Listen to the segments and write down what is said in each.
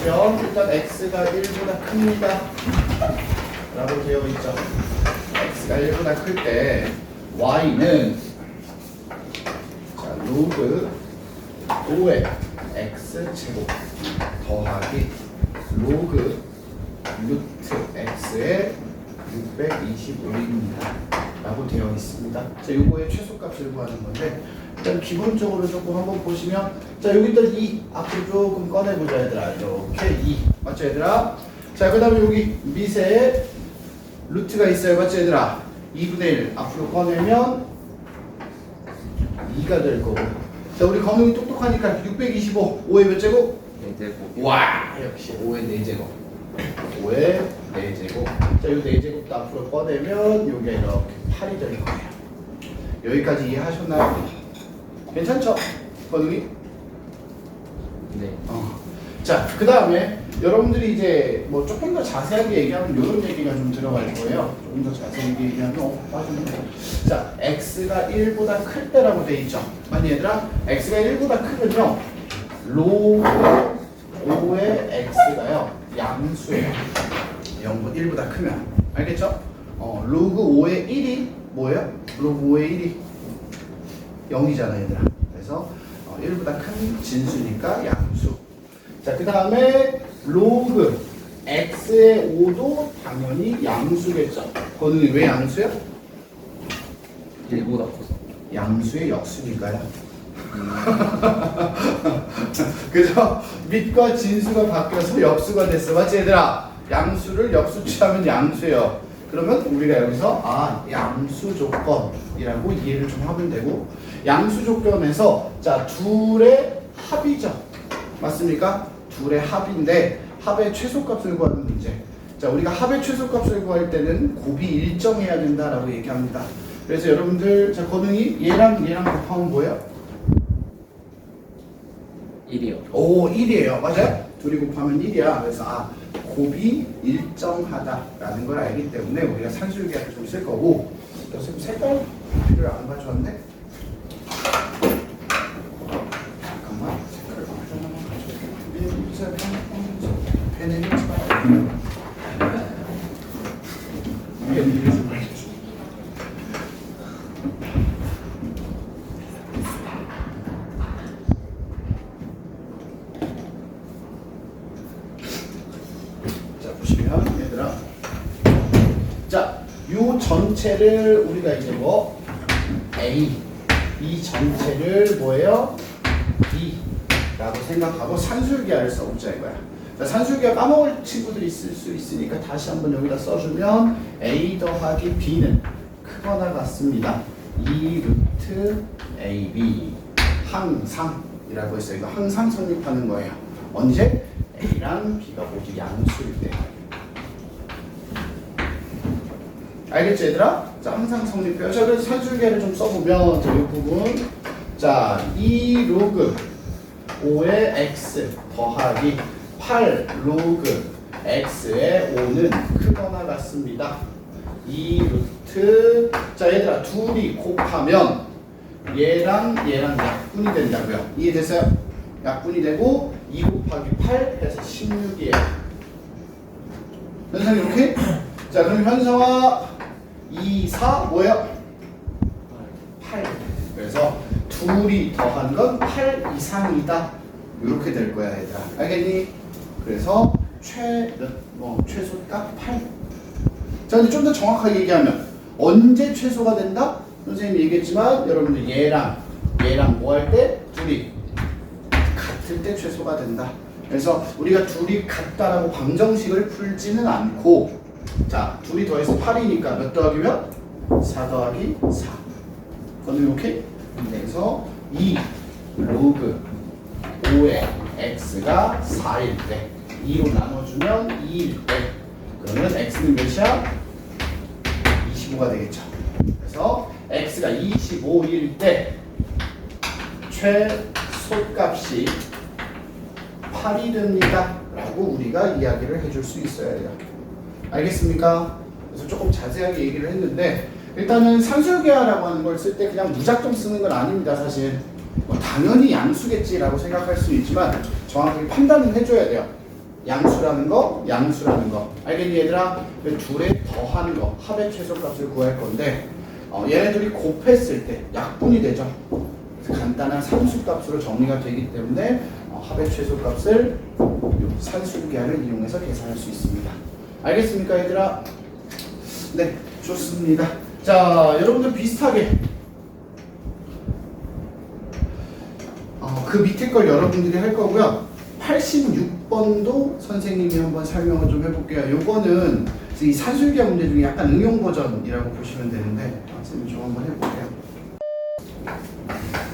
보시면 일단 x가 1보다 큽니다 라고 되어 있죠. x가 1보다 클 때 y는 자, 로그 5의 x제곱 더하기 로그 루트 x의 625입니다 라고 되어 있습니다. 자, 요거의 최소값을 구하는 건데 일단 기본적으로 조금 한번 보시면 자, 여기 일단 2 앞으로 조금 꺼내보자 얘들아. 이렇게 2 맞죠 얘들아? 자, 그 다음에 여기 미세의 루트가 있어요 맞죠 얘들아? 2분의 1 앞으로 꺼내면 2가 될 거고. 자, 우리 건웅이 똑똑하니까 625 5의 몇 제곱? 4제곱. 와 역시 5의 4제곱 5의 4제곱. 자, 이 4제곱도 앞으로 꺼내면 요게 이렇게 8이 될 거예요. 여기까지 이해하셨나요? 괜찮죠? 건웅이? 네. 자, 그 다음에 여러분들이 이제 뭐 조금 더 자세하게 얘기하면 이런 얘기가 좀 들어갈 거예요. 조금 더 자세하게 얘기하면 빠지는데. 자, x가 1보다 클 때라고 돼 있죠. 아니 얘들아, x가 1보다 크면요 로그 5의 x가요 양수예요. 1보다 크면 알겠죠? 로그 5의 1이 뭐예요? 로그 5의 1이 0이잖아 얘들아. 그래서 1보다 큰 진수니까 양수. 자, 그 다음에 로그 x의 5도 당연히 양수겠죠. 그거는 왜 양수야? 1보다 커서. 양수의 역수니까요. 그죠? 밑과 진수가 바뀌어서 역수가 됐어. 맞지 얘들아? 양수를 역수 취하면 양수예요. 그러면 우리가 여기서 양수 조건이라고 이해를 좀 하면 되고, 양수 조건에서 자, 둘의 합이죠. 맞습니까? 둘의 합인데 합의 최소값을 구하는 문제. 자, 우리가 합의 최소값을 구할 때는 곱이 일정해야 된다라고 얘기합니다. 그래서 여러분들 자, 건웅이 얘랑 곱하면 뭐예요? 1이요. 오, 1이에요. 맞아요? 둘이 곱하면 1이야. 그래서 곱이 일정하다라는 걸 알기 때문에 우리가 산술계를 좀 쓸 거고. 지금 색깔 필요를 안 가져왔네? 잠깐만. 색깔 가져와서 펜을 읽지 말아요. 자, 보시면 얘들아, 자, 요 전체를 우리가 이제 뭐 A, 이 전체를 뭐예요? B라고 생각하고 산술계를 써보자 이거야. 자, 산술계 까먹을 친구들이 있을 수 있으니까 다시 한번 여기다 써주면 A 더하기 B는 크거나 같습니다. 2 루트 AB 항상이라고 했어요. 이거 항상 성립하는 거예요. 언제? A랑 B가 모두 양수일 때. 알겠지 얘들아? 자, 항상 성립해요. 자, 그래서 산술계를 좀 써보면 자, 이 부분 자, 2 로그 5의 x 더하기 8 로그 x의 5는 크거나 같습니다. 2 루트 자, 얘들아, 둘이 곱하면 얘랑 약분이 된다고요. 이해됐어요? 약분이 되고 2 곱하기 8 해서 16이에요. 현상이 이렇게? 자, 그럼 현상아 2, 4 뭐예요? 8. 그래서 둘이 더한 건 8 이상이다. 이렇게 될 거야 얘들아. 알겠니? 그래서 최소값 8. 자, 근데 좀 더 정확하게 얘기하면 언제 최소가 된다? 선생님이 얘기했지만 여러분들 얘랑 뭐 할 때? 둘이 같을 때 최소가 된다. 그래서 우리가 둘이 같다라고 방정식을 풀지는 않고, 자, 둘이 더해서 8이니까 몇 더하기 몇? 4 더하기 4. 그거는 오케이? 그래서 2 로그 5의 x가 4일 때 2로 나눠주면 2일 때 그러면 x는 몇이야? 25가 되겠죠. 그래서 x가 25일 때 최소값이 8이 됩니다 라고 우리가 이야기를 해줄 수 있어야 돼요. 알겠습니까? 그래서 조금 자세하게 얘기를 했는데, 일단은 산술계화라고 하는 걸 쓸 때 그냥 무작정 쓰는 건 아닙니다. 사실 뭐 당연히 양수겠지라고 생각할 수 있지만 정확하게 판단은 해줘야 돼요. 양수라는 거, 양수라는 거. 알겠니 얘들아? 그 둘의 더한 거, 합의 최소값을 구할 건데 얘네 둘이 곱했을 때 약분이 되죠. 그래서 간단한 산수값으로 정리가 되기 때문에 합의 최소값을 산술계를 이용해서 계산할 수 있습니다. 알겠습니까 얘들아? 네, 좋습니다. 자, 여러분들 비슷하게 그 밑에 걸 여러분들이 할 거고요. 86번도 선생님이 한번 설명을 좀 해볼게요. 요거는 이 산술계 문제 중에 약간 응용 버전이라고 보시면 되는데 선생님 좀 한번 해볼게요.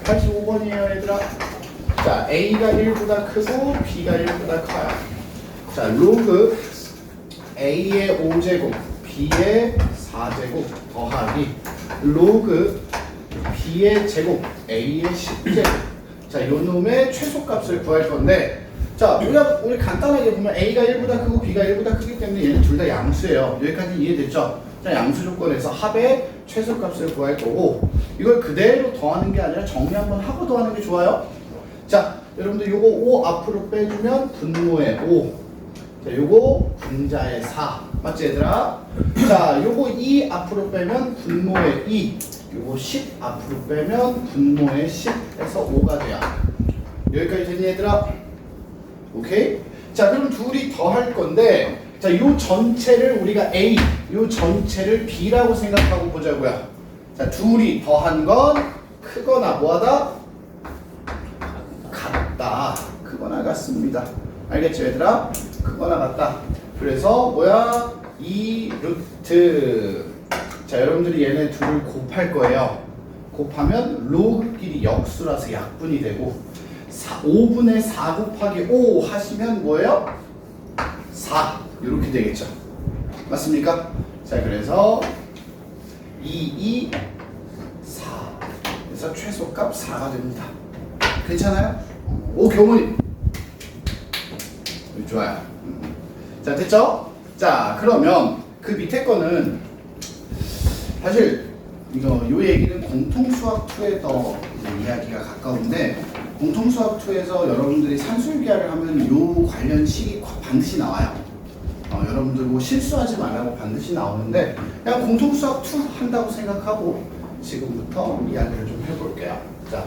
85번이에요 얘들아. 자, A가 1보다 크고 B가 1보다 커요. 자, 로그 A의 5제곱 B의 4제곱 더하기 로그 B의 제곱 A의 10제곱. 자, 요 놈의 최소값을 구할 건데, 자, 우리 간단하게 보면 A가 1보다 크고 B가 1보다 크기 때문에 얘는 둘 다 양수예요. 여기까지 이해됐죠? 자, 양수 조건에서 합의 최소값을 구할 거고, 이걸 그대로 더하는 게 아니라 정리 한번 하고 더하는 게 좋아요. 자, 여러분들 요거 5 앞으로 빼주면 분모의 5. 자, 요거 분자의 4. 맞지 얘들아? 자, 요거 2 앞으로 빼면 분모의 2. 요거 10 앞으로 빼면 분모의 10 해서 5가 돼요. 여기까지 되니 얘들아? 오케이? 자, 그럼 둘이 더 할 건데, 자, 요 전체를 우리가 A, 요 전체를 B라고 생각하고 보자고요. 자, 둘이 더한 건 크거나 뭐하다? 같다. 크거나 같습니다. 알겠죠 얘들아? 크거나 같다. 그래서 뭐야? 2 루트. 자, 여러분들이 얘네 둘을 곱할 거예요. 곱하면 로그끼리 역수라서 약분이 되고 5분의 4 곱하기 5 하시면 뭐예요? 4 이렇게 되겠죠. 맞습니까? 자, 그래서 2, 4 그래서 최소값 4가 됩니다. 괜찮아요? 오, 교무님 좋아요. 자, 됐죠? 자, 그러면 그 밑에 거는 사실 요 얘기는 공통수학 2에 더 이야기가 가까운데, 공통수학 2에서 여러분들이 산술계를 하면 요 관련 식이 반드시 나와요. 여러분들 뭐 실수하지 말라고 반드시 나오는데, 그냥 공통수학 2 한다고 생각하고 지금부터 이야기를 좀 해볼게요. 자,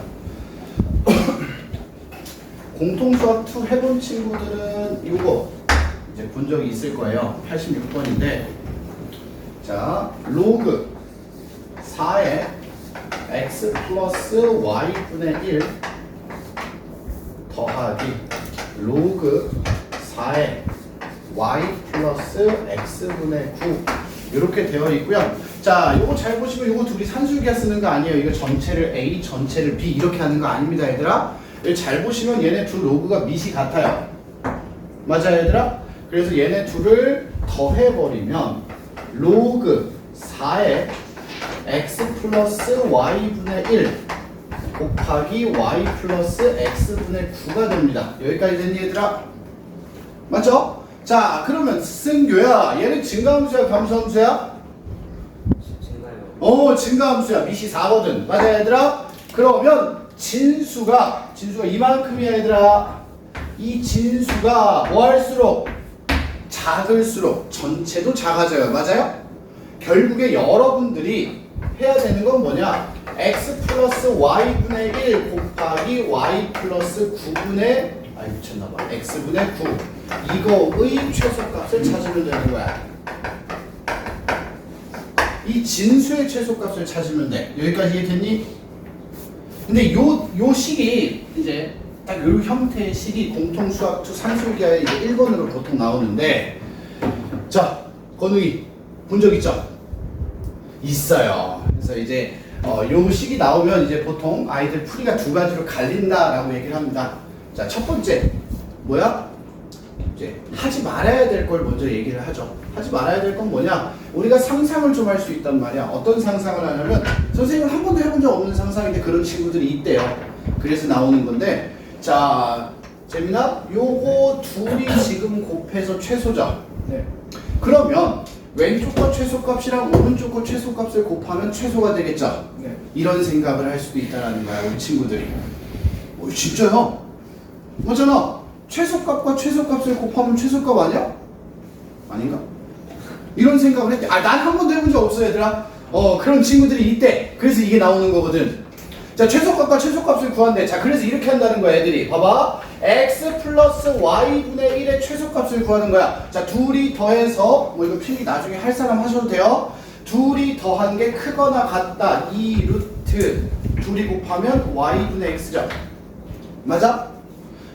공통수학 2 해본 친구들은 요거 이제 본 적이 있을 거예요. 86번인데, 자, 로그 4의 x 플러스 y분의 1 더하기 로그 4의 y 플러스 x분의 9 이렇게 되어 있고요. 자, 요거 잘 보시면 요거 둘이 산술계야 쓰는 거 아니에요. 이거 전체를 A, 전체를 B 이렇게 하는 거 아닙니다 얘들아. 여기 잘 보시면 얘네 두 로그가 밑이 같아요. 맞아요 얘들아? 그래서 얘네 둘을 더해버리면 로그 4의 x 플러스 y분의 1 곱하기 y 플러스 x분의 9가 됩니다. 여기까지 됐니 얘들아? 맞죠? 자, 그러면 승교야, 얘는 증가함수야 감소함수야? 증가요. 증가함수야. 밑이 4거든. 맞아 얘들아? 그러면 진수가 이만큼이야 얘들아. 이 진수가 뭐 할수록 작을수록 전체도 작아져요. 맞아요? 결국에 여러분들이 해야 되는 건 뭐냐? x 플러스 y분의 1 곱하기 y 플러스 9분의 미쳤나봐. x분의 9 이거의 최소값을 찾으면 되는 거야. 이 진수의 최소값을 찾으면 돼. 여기까지 이해됐니? 근데 요 식이 이제 딱 요 형태의 식이 공통수학 2 산술계의 1번으로 보통 나오는데, 자, 건우기 본 적 있죠? 있어요. 그래서 이제 요 식이 나오면 이제 보통 아이들 풀이가 두 가지로 갈린다라고 얘기를 합니다. 자, 첫 번째 뭐야? 이제 하지 말아야 될 걸 먼저 얘기를 하죠. 하지 말아야 될 건 뭐냐? 우리가 상상을 좀 할 수 있단 말이야. 어떤 상상을 하냐면, 선생님은 한 번도 해본 적 없는 상상인데 그런 친구들이 있대요. 그래서 나오는 건데, 자, 재민아, 요거 둘이 지금 곱해서 최소죠. 네. 그러면 왼쪽 거 최소값이랑 오른쪽 거 최소값을 곱하면 최소가 되겠죠. 네. 이런 생각을 할 수도 있다는 거야, 우리 친구들이. 진짜요? 맞잖아. 최소값과 최소값을 곱하면 최소값 아니야? 아닌가? 이런 생각을 했대. 난 한 번도 해본 적 없어 얘들아. 그런 친구들이 있대. 그래서 이게 나오는 거거든. 자, 최소값과 최소값을 구한대. 자, 그래서 이렇게 한다는 거야 애들이. 봐봐. x 플러스 y분의 1의 최소값을 구하는 거야. 자, 둘이 더해서 뭐 이거 필기 나중에 할 사람 하셔도 돼요. 둘이 더한 게 크거나 같다. 2 루트 둘이 곱하면 y분의 x죠. 맞아?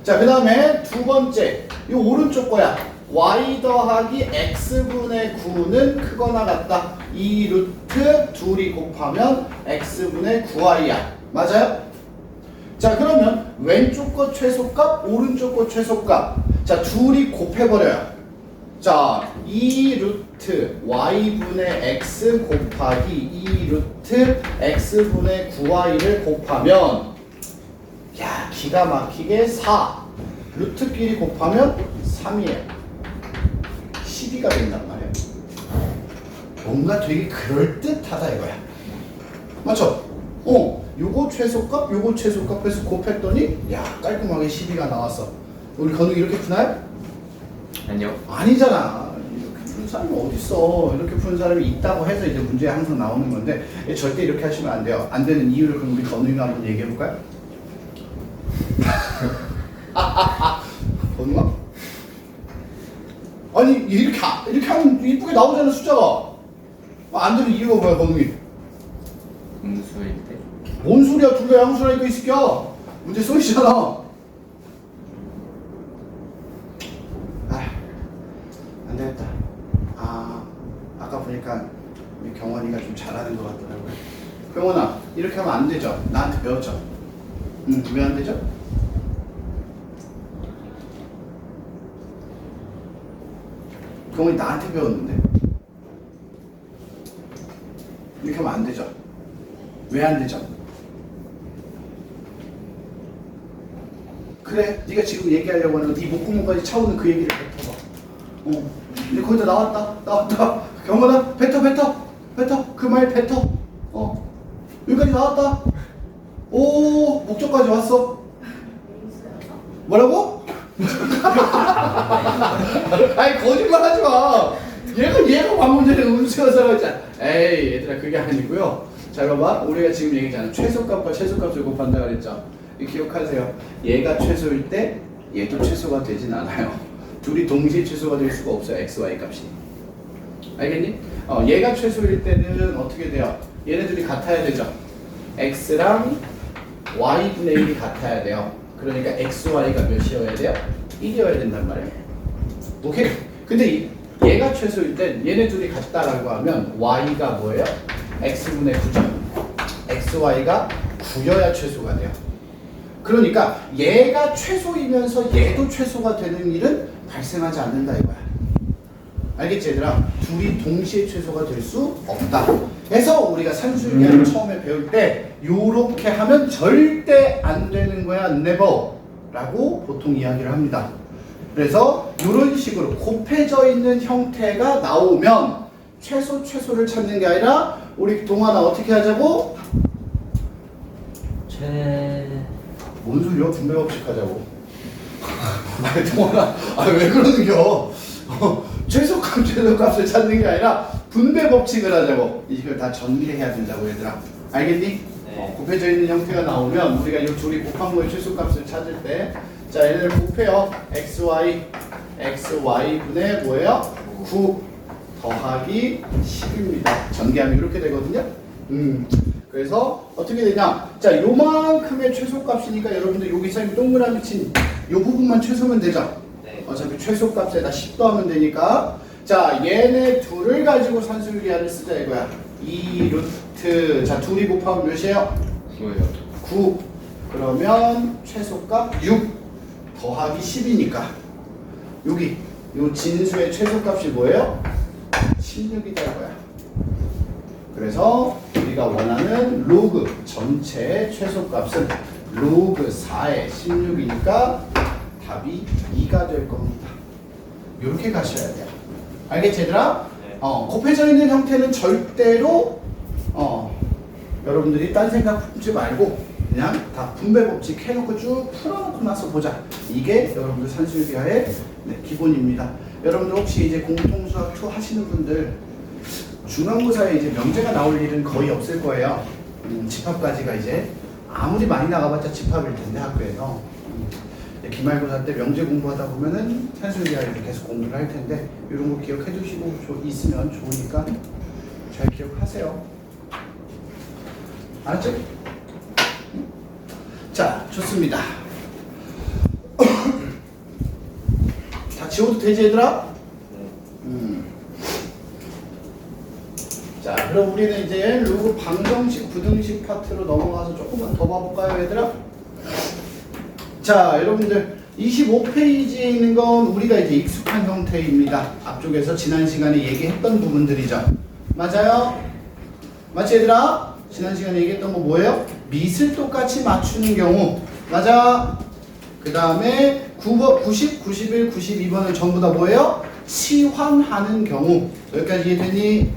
자, 그 다음에 두 번째 이 오른쪽 거야. y 더하기 x분의 9는 크거나 같다. 2 루트 둘이 곱하면 x분의 9y야. 맞아요? 자, 그러면 왼쪽 거 최소값, 오른쪽 거 최소값. 자, 둘이 곱해버려요. 자, 2 루트 y분의 x 곱하기 2 루트 x분의 9y를 곱하면 야, 기가 막히게 4 루트끼리 곱하면 3이에요. 12가 된단 말이에요. 뭔가 되게 그럴듯하다 이거야. 맞죠? 요거 최소값, 요거 최소값 해서 곱했더니 야, 깔끔하게 12가 나왔어. 우리 건우 이렇게 푸나요? 아니요. 아니잖아. 이렇게 푸는 사람이 어딨어. 이렇게 푸는 사람이 있다고 해서 이제 문제에 항상 나오는 건데 절대 이렇게 하시면 안 돼요. 안 되는 이유를 그럼 우리 건우이가 한번 얘기해 볼까요? 건우가? 아니 이렇게 하면 이쁘게 나오잖아 숫자가. 안 되는 이유가 뭐야 건우이? 음수일 때. 뭔 소리야? 둘 다 양수라니까 이 새끼야. 문제 쏘이잖아. 안 되겠다. 아까 보니까 우리 경원이가 좀 잘하는 것 같더라고요. 경원아, 이렇게 하면 안 되죠? 나한테 배웠죠? 왜 안 되죠? 경원이 나한테 배웠는데. 이렇게 하면 안 되죠? 왜 안 되죠? 그래, 네가 지금 얘기하려고 하는 네 목구멍까지 차오는 그 얘기를 뱉어봐. 근데 거기다 나왔다. 경원아, 뱉어. 그 말 뱉어. 여기까지 나왔다. 오, 목적까지 왔어. 뭐라고? 아니, 거짓말 하지 마. 얘가 방금 전에 음수여서 했잖아. 에이, 얘들아, 그게 아니고요. 자, 봐봐. 우리가 지금 얘기했잖아. 최소값과 최소값을 곱한다 그랬죠. 기억하세요. 얘가 최소일 때 얘도 최소가 되진 않아요. 둘이 동시에 최소가 될 수가 없어요. x, y 값이. 알겠니? 얘가 최소일 때는 어떻게 돼요? 얘네들이 같아야 되죠. x랑 y분의 1이 같아야 돼요. 그러니까 x, y가 몇이어야 돼요? 1이어야 된단 말이에요. 오케이? 근데 얘가 최소일 땐 얘네 둘이 같다라고 하면 y가 뭐예요? x분의 9죠. x, y가 9여야 최소가 돼요. 그러니까 얘가 최소이면서 얘도 최소가 되는 일은 발생하지 않는다 이거야. 알겠지 얘들아? 둘이 동시에 최소가 될 수 없다. 그래서 우리가 산술계를 처음에 배울 때 요렇게 하면 절대 안 되는 거야. never 라고 보통 이야기를 합니다. 그래서 이런 식으로 곱해져 있는 형태가 나오면 최소를 찾는 게 아니라 우리 동아나 어떻게 하자고? 뭔 소리야? 분배법칙 하자고. 동원아, 왜 그러는겨? 최소값을 찾는 게 아니라 분배법칙을 하자고. 이걸 다 정리해야 된다고 얘들아. 알겠니? 네. 곱해져 있는 형태가 나오면 우리가 이 둘이 곱한 거의 최소값을 찾을 때, 자 얘네를 곱해요. xy분의 뭐예요? 9 더하기 10입니다. 전개하면 이렇게 되거든요. 그래서 어떻게 되냐? 자, 요만큼의 최소값이니까 여러분들 여기서 동그라미 친 요 부분만 최소면 되죠? 네. 어차피 최소값에다 10 더하면 되니까. 자, 얘네 둘을 가지고 산술기하를 쓰자 이거야. 2 루트. 자, 둘이 곱하면 몇이에요? 9요. 9. 그러면 최소값 6 더하기 10이니까 여기 요 진수의 최소값이 뭐예요? 16이다 이거야. 그래서 우리가 원하는 로그 전체의 최소값은 로그 4의 16이니까 답이 2가 될 겁니다. 이렇게 가셔야 돼요. 알겠지 얘들아? 네. 곱해져 있는 형태는 절대로 여러분들이 딴 생각 품지 말고 그냥 다 분배 법칙 해놓고 쭉 풀어놓고 나서 보자. 이게 여러분들 산술비하의 기본입니다. 여러분들 혹시 이제 공통수학 2 하시는 분들 중간고사에 이제 명제가 나올 일은 거의 없을 거예요. 집합까지가 이제 아무리 많이 나가봤자 집합일 텐데 학교에서 기말고사 때 명제 공부하다 보면은 산술비하를 계속 공부를 할 텐데 이런 거 기억해 두시고 있으면 좋으니까 잘 기억하세요. 알았죠? 자, 좋습니다. 다 지워도 되지 얘들아? 자, 그럼 우리는 이제 로그 방정식, 부등식 파트로 넘어가서 조금만 더 봐볼까요 얘들아? 자, 여러분들 25페이지에 있는 건 우리가 이제 익숙한 형태입니다. 앞쪽에서 지난 시간에 얘기했던 부분들이죠. 맞아요? 맞지 얘들아? 지난 시간에 얘기했던 거 뭐예요? 밑을 똑같이 맞추는 경우. 맞아? 그 다음에 9번, 90, 91, 92번은 전부 다 뭐예요? 치환하는 경우. 여기까지 이해되니?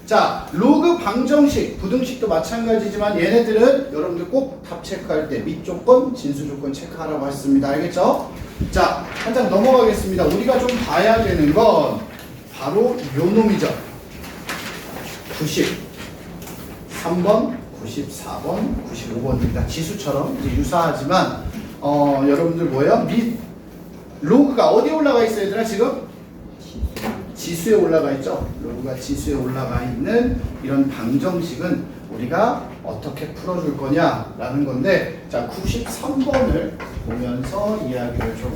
자, 로그 방정식, 부등식도 마찬가지지만 얘네들은 여러분들 꼭 답 체크할 때 밑조건, 진수조건 체크하라고 했습니다. 알겠죠? 자, 한 장 넘어가겠습니다. 우리가 좀 봐야 되는 건 바로 요 놈이죠. 93번, 94번, 95번입니다. 지수처럼 이제 유사하지만 여러분들 뭐예요? 로그가 어디에 올라가 있어요, 얘들아 지금? 지수에 올라가 있죠. 로그가 지수에 올라가 있는 이런 방정식은 우리가 어떻게 풀어줄 거냐라는 건데, 자 93번을 보면서 이야기를 좀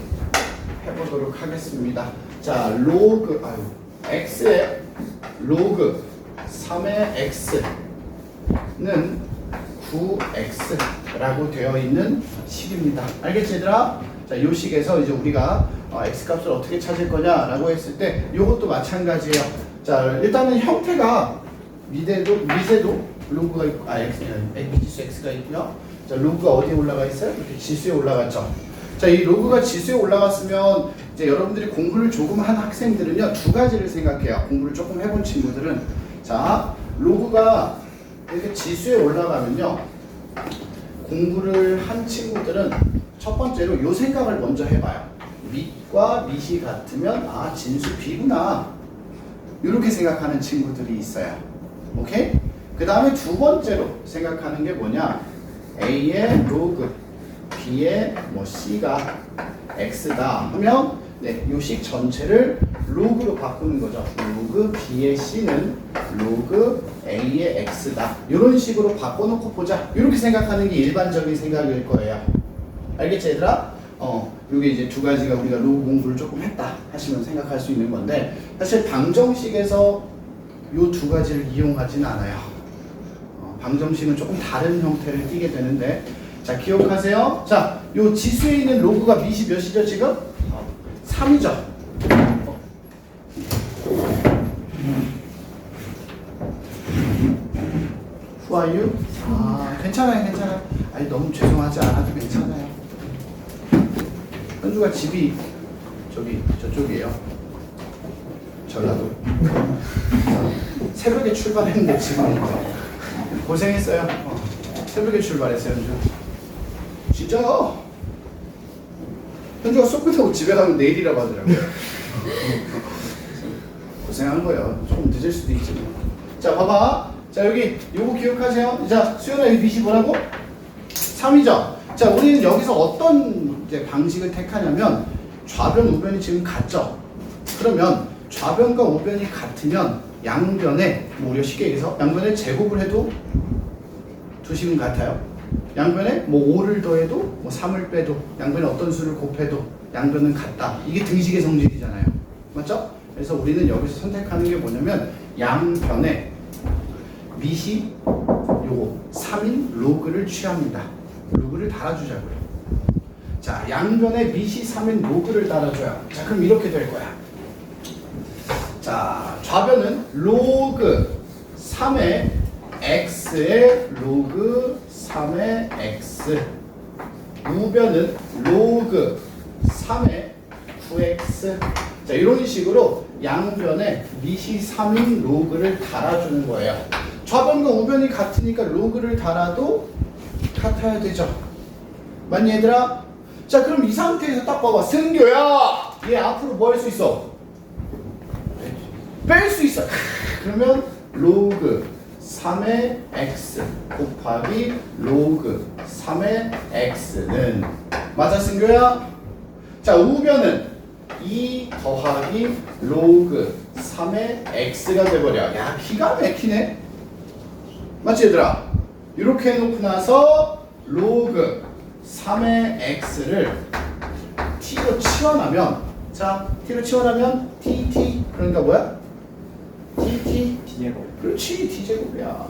해보도록 하겠습니다. 자 로그 x의 로그 3의 x는 9x라고 되어 있는 식입니다. 알겠지 얘들아? 자, 이 식에서 이제 우리가 x 값을 어떻게 찾을 거냐라고 했을 때 이것도 마찬가지예요. 자, 일단은 형태가 밑에도 로그가 있고, 미지수 x가 있고요. 자, 로그가 어디에 올라가 있어요? 이렇게 지수에 올라갔죠. 자, 이 로그가 지수에 올라갔으면 이제 여러분들이 공부를 조금 한 학생들은요, 두 가지를 생각해요. 공부를 조금 해본 친구들은, 자, 로그가 이렇게 지수에 올라가면요, 공부를 한 친구들은 첫 번째로 요 생각을 먼저 해봐요. 밑과 밑이 같으면 진수 B구나, 이렇게 생각하는 친구들이 있어요. 오케이? 그 다음에 두 번째로 생각하는 게 뭐냐, A의 로그, B의 C가 X다 하면 요 식 전체를 로그로 바꾸는 거죠. 로그 B의 C는 로그 A의 X다, 이런 식으로 바꿔놓고 보자, 이렇게 생각하는 게 일반적인 생각일 거예요. 알겠지 얘들아? 요게 이제 두 가지가 우리가 로그 공부를 조금 했다 하시면 생각할 수 있는 건데, 사실 방정식에서 요 두 가지를 이용하진 않아요. 방정식은 조금 다른 형태를 띠게 되는데, 자 기억하세요. 자, 요 지수에 있는 로그가 밑이 몇이죠 지금? 3이죠. Who are you? 괜찮아요. 아니 너무 죄송하지 않아도 괜찮아요. 현주가 집이 저쪽이에요. 전라도. 새벽에 출발했는데 지금 고생했어요. 새벽에 출발했어요, 현주. 진짜요? 현주가 속 끝하고 집에 가면 내일이라고 하더라고요. 고생한 거예요. 조금 늦을 수도 있지만. 자, 봐봐. 자, 여기 요거 기억하세요. 자, 수연아, 여기 빛이 뭐라고? 3이죠. 자, 우리는 여기서 어떤 이제 방식을 택하냐면, 좌변, 우변이 지금 같죠? 그러면 좌변과 우변이 같으면 양변에, 우리가 쉽게 얘기해서 양변에 제곱을 해도 두 식은 같아요. 양변에 5를 더해도 3을 빼도, 양변에 어떤 수를 곱해도 양변은 같다. 이게 등식의 성질이잖아요. 맞죠? 그래서 우리는 여기서 선택하는 게 뭐냐면, 양변에 밑이 요거 3인 로그를 취합니다. 로그를 달아주자고요. 자, 양변에 밑이 3인 로그를 달아줘요. 자, 그럼 이렇게 될 거야. 자, 좌변은 로그 3의 x의 로그 3의 x, 우변은 로그 3의 9x. 자, 이런 식으로 양변에 밑이 3인 로그를 달아주는 거예요. 좌변과 우변이 같으니까 로그를 달아도 같아야 되죠. 맞니 얘들아? 자 그럼 이 상태에서 딱 봐봐. 승교야 얘 앞으로 뭐 할 수 있어? 뺄 수 있어. 그러면 로그 3의 x 곱하기 로그 3의 x는 맞아 승교야? 자 우변은 2 더하기 로그 3의 x가 돼버려. 야 기가 막히네. 맞지 얘들아? 이렇게 해놓고 나서 로그 3의 x를 t로 치환하면 자 t로 치환하면 tt 그러니까 뭐야? tt T제곱. 그렇지 t제곱이야.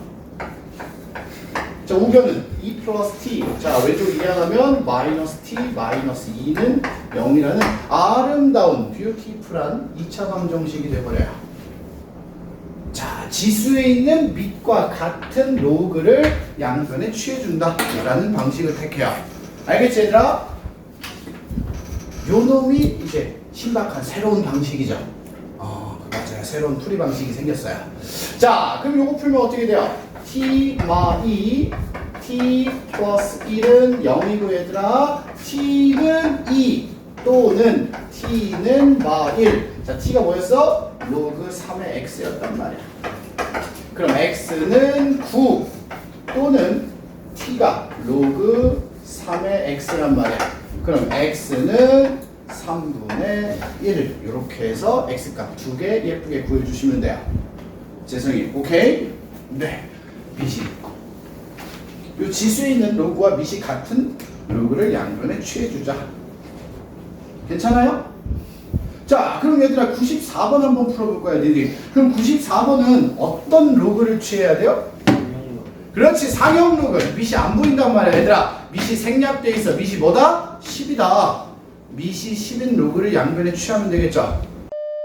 자 우변은 2 플러스 t 자 왼쪽 이항하면 마이너스 t 마이너스 2는 0이라는 아름다운 뷰티풀한 2차 방정식이 돼버려요. 자 지수에 있는 밑과 같은 로그를 양변에 취해준다 라는 방식을 택해요. 알겠지 얘들아? 요 놈이 이제 신박한 새로운 방식이죠. 맞아요. 새로운 풀이 방식이 생겼어요. 자 그럼 요거 풀면 어떻게 돼요? t 마2 t 플러스 1은 0이고 얘들아 t는 2 또는 t는 마1 자 t가 뭐였어? 로그 3의 x였단 말이야. 그럼 x는 9 또는 t가 로그 3의 x란 말이야. 그럼 x는 3분의 1 이렇게 해서 x값 두 개 예쁘게 구해주시면 돼요. 재성이 오케이? 네. 밑이 이 지수에 있는 로그와 밑이 같은 로그를 양변에 취해주자. 괜찮아요? 자 그럼 얘들아 94번 한번 풀어볼 거야 니들이. 그럼 94번은 어떤 로그를 취해야 돼요? 그렇지 상형 로그. 밑이 안 보인단 말이야 얘들아. 밑이 생략돼 있어. 밑이 뭐다? 10이다. 밑이 10인 로그를 양변에 취하면 되겠죠.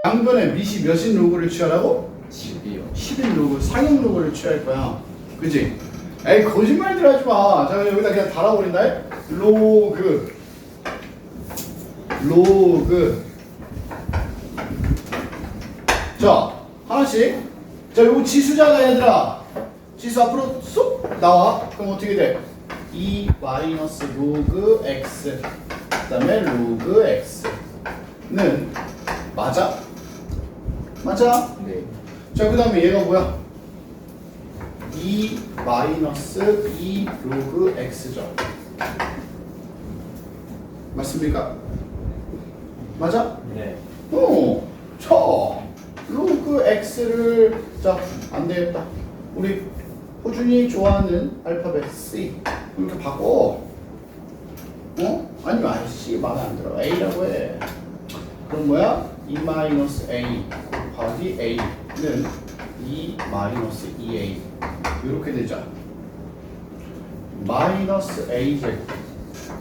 양변에 밑이 몇인 로그를 취하라고? 10이요. 10인 로그 상형 로그를 취할 거야. 그치? 에이 거짓말들 하지마. 자 여기다 그냥 달아버린다. 로그 자 하나씩. 자 요거 지수잖아 얘들아. 지수 앞으로 쏙 나와. 그럼 어떻게 돼? 2 마이너스 로그 x 그 다음에 로그 x는 맞아? 맞아? 네. 자 그 다음에 얘가 뭐야? 2 마이너스 2 로그 x죠. 맞습니까? 맞아? 네. 자 로그 x를 자 안되겠다. 우리 호준이 좋아하는 알파벳 C 이렇게 바꿔. 아니면 C 마음에 안 들어. A라고 해. 그럼 뭐야? 2 마이너스 A 곱하기 A는 2 마이너스 2A 이렇게 되죠. 마이너스 A 제곱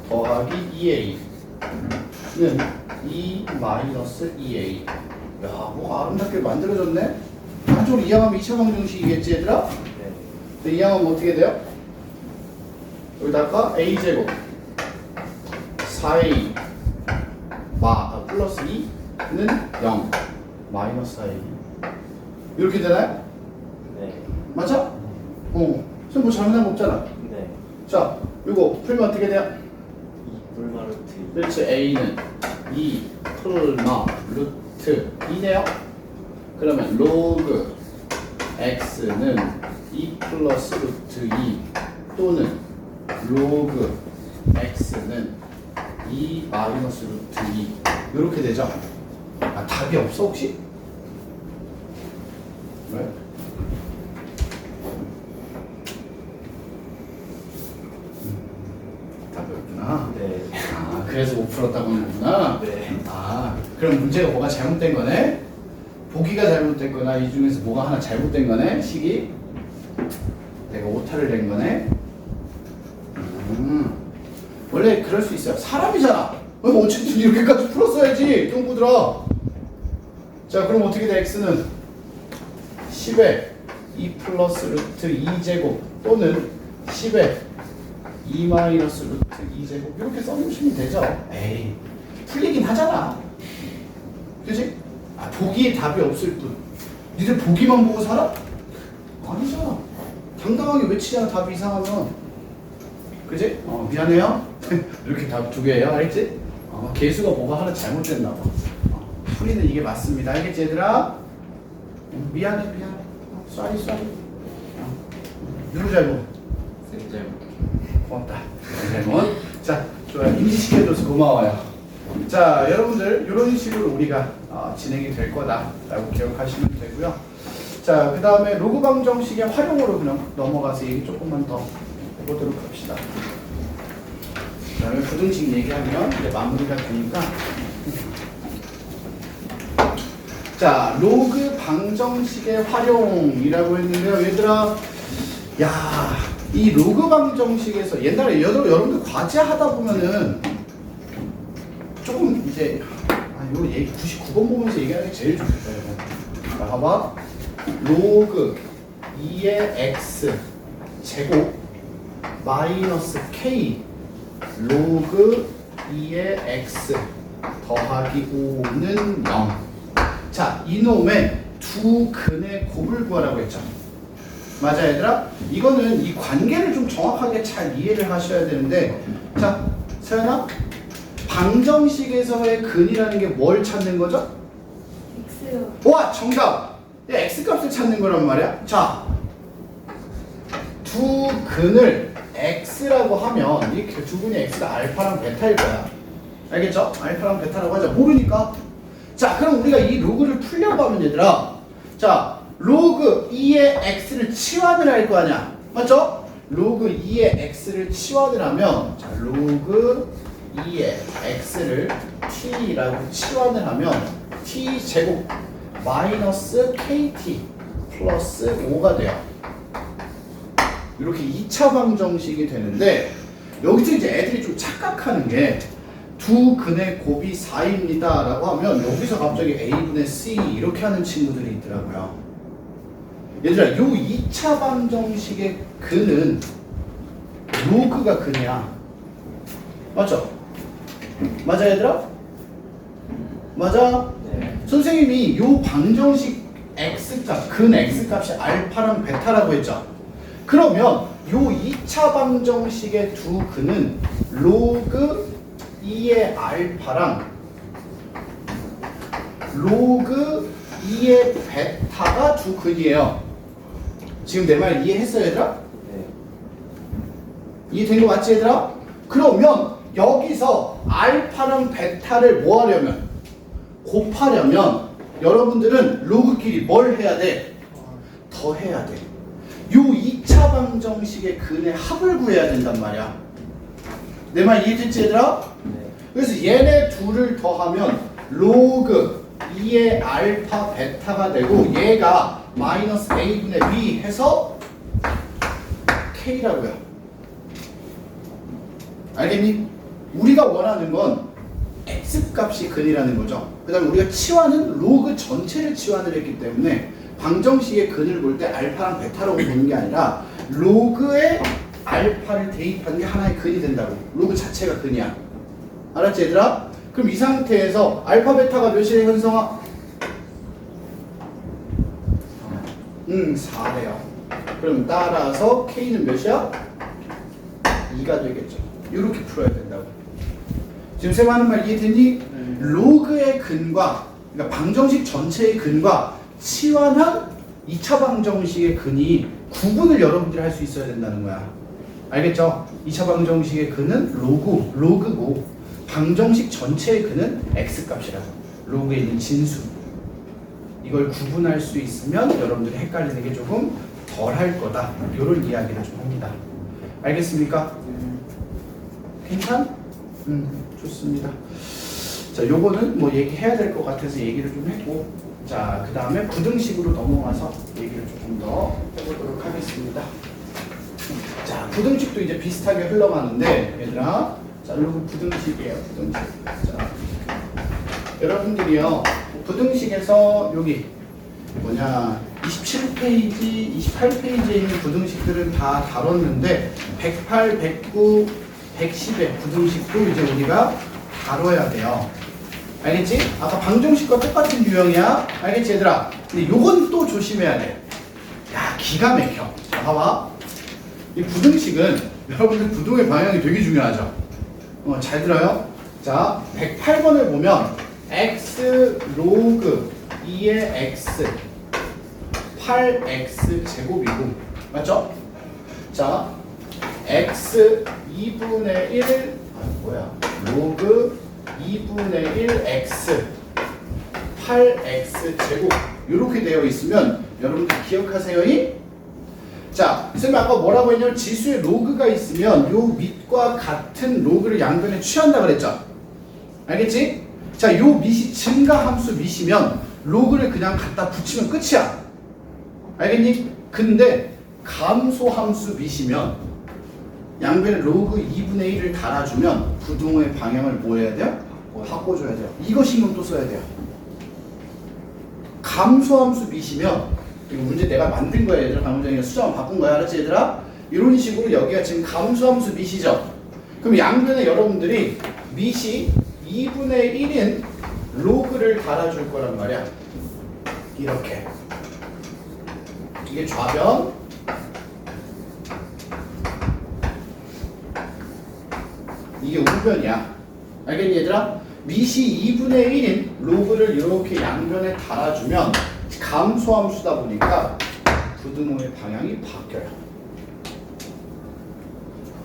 더하기 2A는 2 마이너스 2A. 야, 뭐가 아름답게 만들어졌네? 한쪽으로 이항하면 2차 방정식이겠지 얘들아? 네. 근데 이항하면 어떻게 돼요? 여기다가 A제곱 4A 플러스 2는 0 마이너스 4A 이렇게 되나요? 네. 맞아? 선생님 뭐 잘못한 거 없잖아. 네. 자, 이거 풀면 어떻게 돼요? 2 루트. 그렇지. A는 2 풀마 루트 2네요. 그러면 로그 X는 2 플러스 루트 2 또는 로그 X는 2 마이너스 루트 2 이렇게 되죠. 아, 답이 없어 혹시? 왜? 답이 없구나. 네. 아, 그래서 못 풀었다고 하는 거구나. 네. 아, 그럼 문제가 뭐가 잘못된 거네? 보기가 잘못됐거나 이 중에서 뭐가 하나 잘못된 거네? 식이? 내가 오타를 낸 거네? 원래 그럴 수 있어요. 사람이잖아. 어쨌든 이렇게까지 풀었어야지. 똥구들아. 자, 그럼 어떻게 돼? x는 10에 2 플러스 루트 2제곱 또는 10에 2 마이너스 루트 2제곱 이렇게 써주시면 되죠. 에이, 풀리긴 하잖아. 그치? 아, 보기에 답이 없을 뿐. 니들 보기만 보고 살아? 아니잖아. 당당하게 외치잖아. 답이 이상하면. 그지? 미안해요. 이렇게 다 두 개예요. 알겠지? 개수가 뭐가 하나 잘못됐나 봐. 풀이는 이게 맞습니다. 알겠지 얘들아? 미안해. 쏘리. 누구 잘못? 쌤 고맙다. 잘못. 자, 좋아요. 인지시켜줘서 고마워요. 자, 여러분들 이런 식으로 우리가 진행이 될 거다라고 기억하시면 되고요. 자, 그 다음에 로그 방정식의 활용으로 그냥 넘어가서 얘기 조금만 더 해보도록 합시다. 그 다음에 부등식 얘기하면 이제 마무리가 되니까. 자, 로그 방정식의 활용이라고 했는데요. 얘들아, 야, 이 로그 방정식에서 옛날에 여러분들 과제 하다 보면은 조금 이제 이거 얘기 99번 보면서 얘기하는 게 제일 좋겠다. 이거. 자, 봐봐. 로그 2의 x 제곱 마이너스 k 로그 2의 x 더하기 5는 0. 자, 이놈의 두 근의 곱을 구하라고 했죠. 맞아 얘들아? 이거는 이 관계를 좀 정확하게 잘 이해를 하셔야 되는데, 자, 서연아, 방정식에서의 근이라는 게 뭘 찾는 거죠? X요. 와, 정답! x 값을 찾는 거란 말이야. 자, 두 근을 x라고 하면 이 두 근이 x가 알파랑 베타일 거야. 알겠죠? 알파랑 베타라고 하자. 모르니까. 자, 그럼 우리가 이 로그를 풀려고 하면 얘들아, 자, 로그 2의 x를 치환을 할 거 아니야. 맞죠? 로그 2의 x를 치환을 하면, 자, 로그 2의 x를 t라고 치환을 하면 t 제곱 마이너스 kt 플러스 5가 돼요. 이렇게 2차 방정식이 되는데, 여기서 이제 애들이 좀 착각하는 게 두 근의 곱이 4입니다 라고 하면 여기서 갑자기 a분의 c 이렇게 하는 친구들이 있더라고요. 얘들아, 요 2차 방정식의 근은 로그가 근이야. 맞죠? 맞아 얘들아? 맞아? 네. 선생님이 요 방정식 x값, 근 x값이 알파랑 베타라고 했죠. 그러면 요 2차 방정식의 두 근은 로그 2의 알파랑 로그 2의 베타가 두 근이에요. 지금 내 말 이해했어 얘들아? 네. 이해된 거 맞지 얘들아? 그러면 여기서 알파랑 베타를 뭐 하려면, 곱하려면 여러분들은 로그끼리 뭘 해야 돼? 더 해야 돼. 요 2차 방정식의 근의 합을 구해야 된단 말이야. 내 말 이해됐지 얘들아? 네. 그래서 얘네 둘을 더하면 로그 2의 알파 베타가 되고, 얘가 마이너스 a분의 b 해서 k라고요. 알겠니? 우리가 원하는 건 x값이 근이라는 거죠. 그 다음에 우리가 치환은 로그 전체를 치환을 했기 때문에 방정식의 근을 볼 때 알파랑 베타라고 보는 게 아니라 로그에 알파를 대입하는 게 하나의 근이 된다고. 로그 자체가 근이야. 알았지 얘들아? 그럼 이 상태에서 알파 베타가 몇이래 현성아? 4래요. 그럼 따라서 k는 몇이야? 2가 되겠죠. 이렇게 풀어야 된다고. 지금 쌤 하는 말 이해됐니? 로그의 근과, 그러니까 방정식 전체의 근과 치환한 2차 방정식의 근이 구분을 여러분들이 할 수 있어야 된다는 거야. 알겠죠? 2차 방정식의 근은 로그고 방정식 전체의 근은 x값이라고. 로그에 있는 진수. 이걸 구분할 수 있으면 여러분들이 헷갈리는 게 조금 덜 할 거다. 이런 이야기를 좀 합니다. 알겠습니까? 괜찮? 좋습니다. 자, 요거는 뭐 얘기해야 될 것 같아서 얘기를 좀 했고, 자, 그 다음에 부등식으로 넘어가서 얘기를 조금 더 해보도록 하겠습니다. 자, 부등식도 이제 비슷하게 흘러가는데, 얘들아, 자, 요거 부등식이에요, 부등식. 자, 여러분들이요, 부등식에서 여기 뭐냐, 27페이지, 28페이지에 있는 부등식들은 다 다뤘는데 108, 109, 110의 부등식도 이제 우리가 다뤄야 돼요. 알겠지? 아까 방정식과 똑같은 유형이야. 알겠지 얘들아? 근데 요건 또 조심해야 돼. 야, 기가 막혀. 자, 봐봐. 이 부등식은 여러분들 부동의 방향이 되게 중요하죠. 잘 들어요. 자, 108번을 보면 x 로그 2의 x 8x 제곱이고 맞죠? 자, x 2분의 1 뭐야? 로그 2분의 1 x 8x 제곱 이렇게 되어 있으면 여러분들 기억하세요. 자, 선생님 아까 뭐라고 했냐면 지수에 로그가 있으면 요 밑과 같은 로그를 양변에 취한다 그랬죠? 알겠지? 자, 요 밑이 증가함수 밑이면 로그를 그냥 갖다 붙이면 끝이야. 알겠니? 근데 감소함수 밑이면 양변에 로그 2분의 1을 달아주면 부동의 방향을 뭐 해야 돼요? 바꿔줘야 돼요. 이거 신경 또 써야 돼요. 감소함수 밑이면 이거 문제 내가 만든 거야 얘들아. 방금 전에 수정을 바꾼 거야. 알았지 얘들아? 이런 식으로 여기가 지금 감소함수 밑이죠. 그럼 양변에 여러분들이 밑이 2분의 1인 로그를 달아줄 거란 말이야. 이렇게. 이게 좌변. 이게 우변이야. 알겠니 얘들아? 밑이 2분의 1인 로그를 이렇게 양변에 달아주면 감소함수다 보니까 부등호의 방향이 바뀌어요.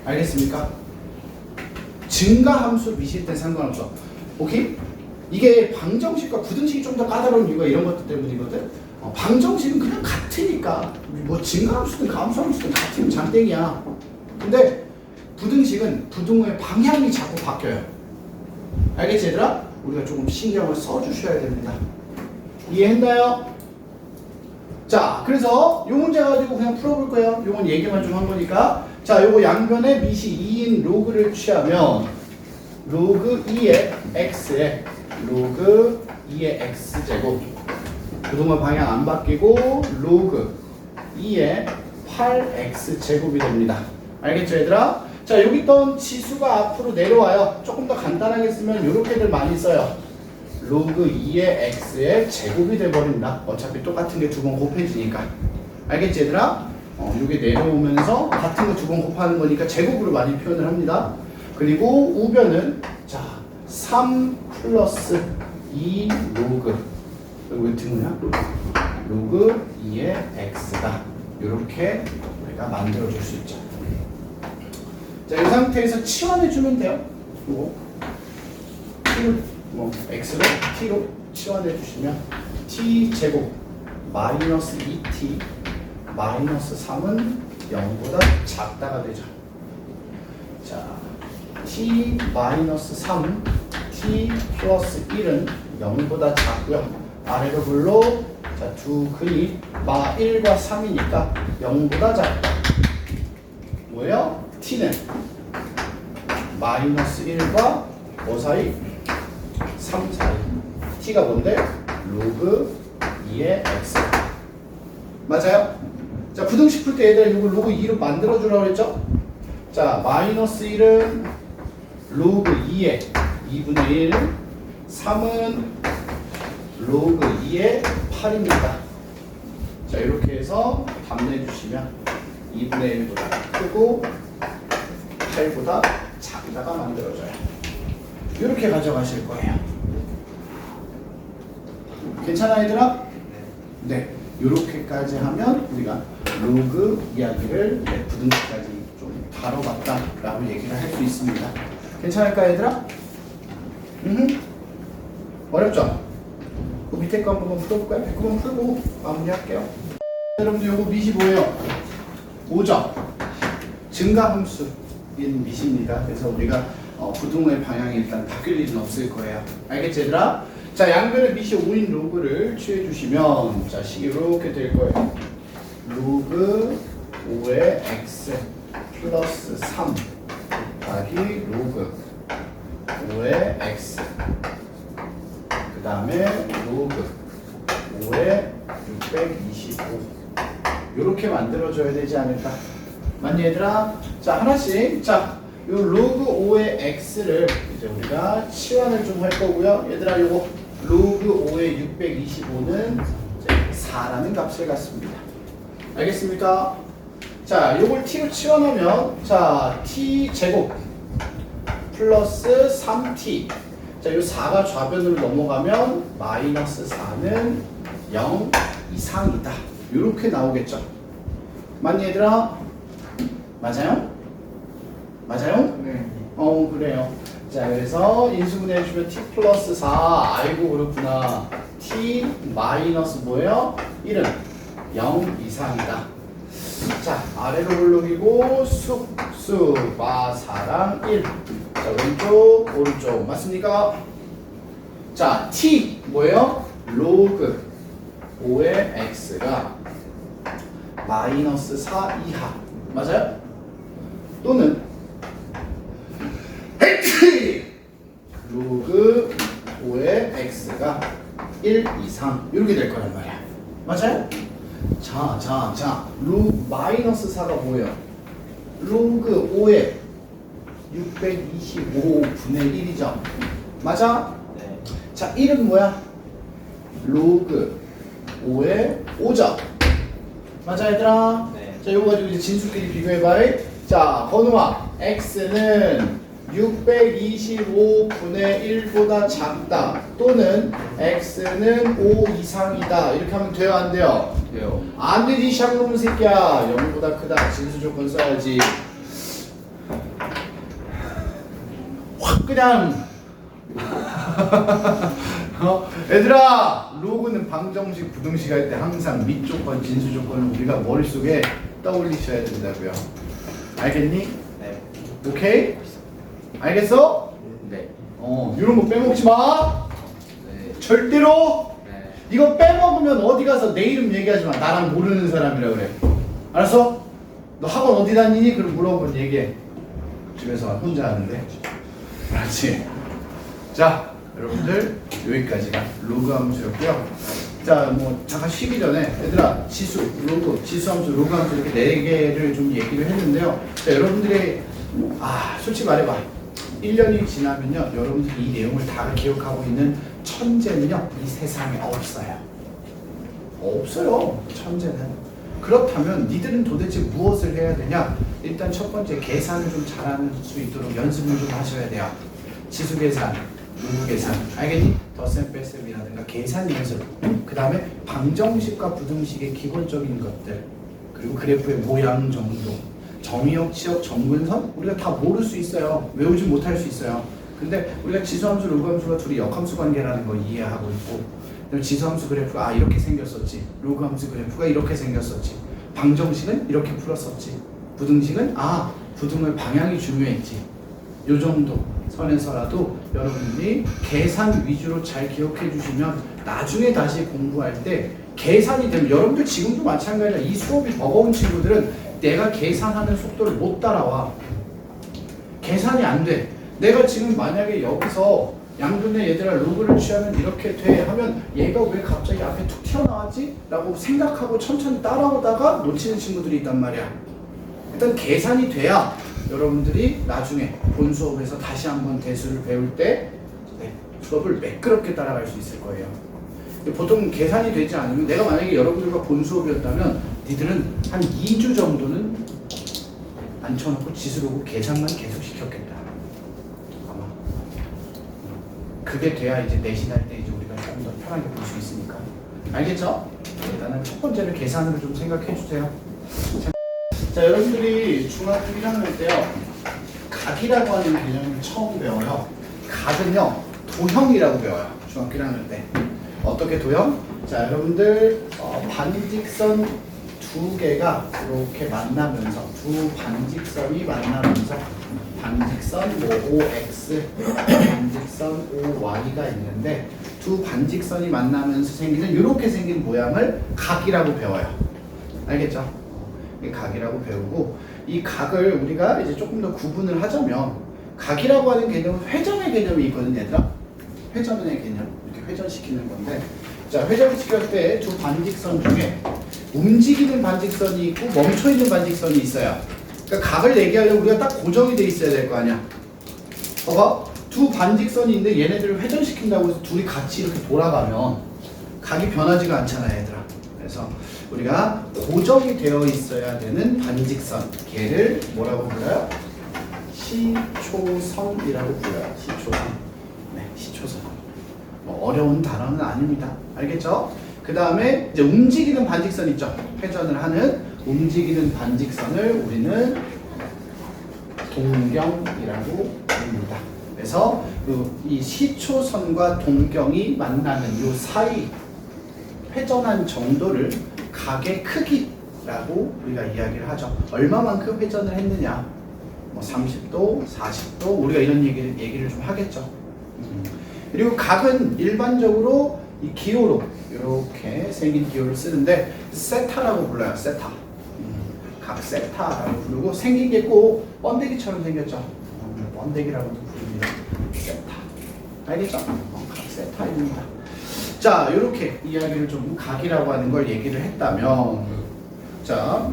알겠습니까? 증가함수 밑일 땐 상관없어. 오케이? 이게 방정식과 부등식이 좀 더 까다로운 이유가 이런 것들 때문이거든. 방정식은 그냥 같으니까 뭐 증가함수든 감소함수든 같으면 장땡이야. 근데 부등식은 부등호의 방향이 자꾸 바뀌어요. 알겠지 얘들아? 우리가 조금 신경을 써주셔야 됩니다. 이해했나요? 자, 그래서 요 문제 가지고 그냥 풀어볼 거예요. 요건 얘기만 좀 한 거니까. 자, 요거 양변에 밑이 2인 로그를 취하면 로그 2의 x에 로그 2의 x제곱 그동안 방향 안 바뀌고 로그 2의 8x제곱이 됩니다. 알겠죠 얘들아? 자, 여기 있던 지수가 앞으로 내려와요. 조금 더 간단하게 쓰면 요렇게들 많이 써요. 로그 2의 x의 제곱이 돼버립니다. 어차피 똑같은 게 두 번 곱해지니까. 알겠지 얘들아? 요게 내려오면서 같은 거 두 번 곱하는 거니까 제곱으로 많이 표현을 합니다. 그리고 우변은 자 3 플러스 2 로그 왜 등호냐? 로그 2의 x다. 이렇게 우리가 만들어줄 수 있죠. 자, 이 상태에서 치환해주면 돼요. 요거 t를 뭐 x로 t로 치환해주시면 t 제곱 마이너스 2t 마이너스 3은 0보다 작다가 되죠. 자, t 마이너스 3 t 플러스 1은 0보다 작고요. 아래로 불러 자, 두 근이 마 1과 3이니까 0보다 작다. 뭐예요? t는 마이너스 1과 5 사이 3 사이. t가 뭔데? 로그 2의 x. 맞아요? 자, 부등식 풀 때 얘들 이거 로그 2로 만들어주라고 그랬죠? 자, 마이너스 1은 로그 2의 2분의 1, 3은 로그 2의 8입니다. 자, 이렇게 해서 답 내주시면 2분의 1보다 크고 8보다 작다가 만들어져요. 이렇게 가져가실 거예요. 괜찮아 얘들아? 네. 이렇게까지 하면 우리가 로그 이야기를 부등식까지 좀 다뤄봤다라고 얘기를 할 수 있습니다. 괜찮을까 얘들아? 어렵죠? 그 밑에 거 한번 풀어볼까요? 109번 풀고 마무리할게요. 여러분들 요거 밑이 뭐예요? 5점 증가함수인 밑입니다. 그래서 우리가 부등호의 방향이 일단 바뀔 일은 없을 거예요. 알겠지 얘들아? 자, 양변의 밑이 5인 로그를 취해주시면 자, 식이 이렇게 될 거예요. 로그 5의 x 플러스 3 곱하기 로그 5의 x 그 다음에 로그 5의 625 이렇게 만들어줘야 되지 않을까? 맞니 얘들아? 자, 하나씩 자, 요 로그 5의 x를 이제 우리가 치환을 좀 할 거고요. 얘들아 요거 로그 5의 625는 4라는 값을 갖습니다. 알겠습니까? 자, 요걸 t로 치워놓으면 자, t 제곱 플러스 3t. 자, 요 4가 좌변으로 넘어가면 마이너스 4는 0 이상이다. 요렇게 나오겠죠. 맞니 얘들아? 맞아요? 맞아요? 네. 그래요. 자, 그래서 인수분해 해주면 t 플러스 4. 아이고, 그렇구나. t 마이너스 뭐예요? 1은 0 이상이다. 자, 아래로 올라오기고 쑥, 마, 4랑 1. 자, 왼쪽, 오른쪽. 맞습니까? 자, t 뭐예요? 로그 5의 x가 마이너스 4 이하. 맞아요? 또는 로그 5의 x가 1 이상 이렇게 될 거란 말이야. 맞아요? 자, 마이너스 4가 뭐예요? 로그 5의 625분의 1이죠. 맞아? 네. 자, 1은 뭐야? 로그 5의 5죠. 맞아, 얘들아? 네. 자, 이거 가지고 이제 진수끼리 비교해봐. 자, 건우아, x는 625분의 1보다 작다. 또는 x는 5 이상이다. 이렇게 하면 돼요, 안 돼요? 돼요. 안 되지, 샹놈 새끼야. 0보다 크다. 진수 조건 써야지. 확 그냥 얘들아, 로그는 방정식, 부등식 할 때 항상 밑조건, 진수조건을 우리가 머릿속에 떠올리셔야 된다고요. 알겠니? 네. 오케이? 알겠어? 네. 이런 거 빼먹지 마. 네. 절대로. 네. 이거 빼먹으면 어디 가서 내 이름 얘기하지 마. 나랑 모르는 사람이라 그래. 알았어? 너 학원 어디 다니니? 그럼 물어보면 얘기해. 집에서 혼자 하는데. 알았지? 자, 여러분들 여기까지가 로그 함수였고요. 자, 뭐 잠깐 쉬기 전에 얘들아, 지수, 로그, 지수 함수, 로그 함수 이렇게 4개를 좀 얘기를 했는데요. 자, 여러분들이 솔직히 말해봐. 1년이 지나면요, 여러분들이 이 내용을 다 기억하고 있는 천재는요, 이 세상에 없어요. 없어요, 천재는. 그렇다면 니들은 도대체 무엇을 해야 되냐? 일단 첫 번째, 계산을 좀 잘하는 수 있도록 연습을 좀 하셔야 돼요. 지수 계산, 로그 계산, 알겠니? 덧셈 뺄셈이라든가 계산 연습. 그 다음에 방정식과 부등식의 기본적인 것들, 그리고 그래프의 모양 정도, 점유역, 치역, 점근선 우리가 다 모를 수 있어요. 외우지 못할 수 있어요. 근데 우리가 지수함수, 로그함수가 둘이 역함수 관계라는 걸 이해하고 있고, 그다음에 지수함수 그래프가 이렇게 생겼었지, 로그함수 그래프가 이렇게 생겼었지, 방정식은 이렇게 풀었었지, 부등식은 부등의 방향이 중요했지. 요 정도 선에서라도 여러분들이 계산 위주로 잘 기억해 주시면 나중에 다시 공부할 때 계산이 되면, 여러분들 지금도 마찬가지야. 이 수업이 버거운 친구들은 내가 계산하는 속도를 못 따라와. 계산이 안 돼. 내가 지금 만약에 여기서 양분의 얘들아 로그를 취하면 이렇게 돼 하면 얘가 왜 갑자기 앞에 툭 튀어나왔지? 라고 생각하고 천천히 따라오다가 놓치는 친구들이 있단 말이야. 일단 계산이 돼야 여러분들이 나중에 본 수업에서 다시 한번 대수를 배울 때 수업을 매끄럽게 따라갈 수 있을 거예요. 보통 계산이 되지 않으면, 내가 만약에 여러분들과 본 수업이었다면 니들은 한 2주 정도는 앉혀놓고 지수로고 계산만 계속 시켰겠다. 아마 그게 돼야 이제 내신할 때 이제 우리가 조금 더 편하게 볼 수 있으니까. 알겠죠? 일단은 첫 번째는 계산으로 좀 생각해 주세요. 자, 여러분들이 중학교 1학년 때요, 각이라고 하는 개념을 처음 배워요. 각은요, 도형이라고 배워요. 중학교 1학년 때. 어떻게 도형? 자, 여러분들 반직선 두 개가 이렇게 만나면서, 두 반직선이 만나면서, 반직선 뭐 OX, 반직선 OY가 있는데, 두 반직선이 만나면서 생기는 이렇게 생긴 모양을 각이라고 배워요. 알겠죠? 이 각이라고 배우고, 이 각을 우리가 이제 조금 더 구분을 하자면, 각이라고 하는 개념은 회전의 개념이 있거든요, 얘들아. 회전의 개념, 이렇게 회전시키는 건데, 자, 회전시킬 때 두 반직선 중에 움직이는 반직선이 있고 멈춰 있는 반직선이 있어요. 그러니까 각을 얘기하려면 우리가 딱 고정이 돼 있어야 될 거 아니야. 봐봐, 두 반직선이 있는데 얘네들을 회전시킨다고 해서 둘이 같이 이렇게 돌아가면 각이 변하지가 않잖아, 얘들아. 그래서 우리가 고정이 되어 있어야 되는 반직선, 걔를 뭐라고 불러요? 시초선이라고 불러요. 시초선. 네, 시초선. 뭐 어려운 단어는 아닙니다. 알겠죠? 그 다음에 이제 움직이는 반직선 있죠? 회전을 하는 움직이는 반직선을 우리는 동경이라고 부릅니다. 그래서 이 시초선과 동경이 만나는 이 사이 회전한 정도를 각의 크기라고 우리가 이야기를 하죠. 얼마만큼 회전을 했느냐? 뭐 30도, 40도 우리가 이런 얘기를 좀 하겠죠. 그리고 각은 일반적으로 이 기호로 이렇게 생긴 기호를 쓰는데 세타라고 불러요. 세타. 각 세타라고 부르고 생긴 게 꼭 번데기처럼 생겼죠. 번데기라고도 부릅니다. 세타. 알겠죠? 각 세타입니다. 자, 이렇게 이야기를 좀 각이라고 하는 걸 얘기를 했다면, 자,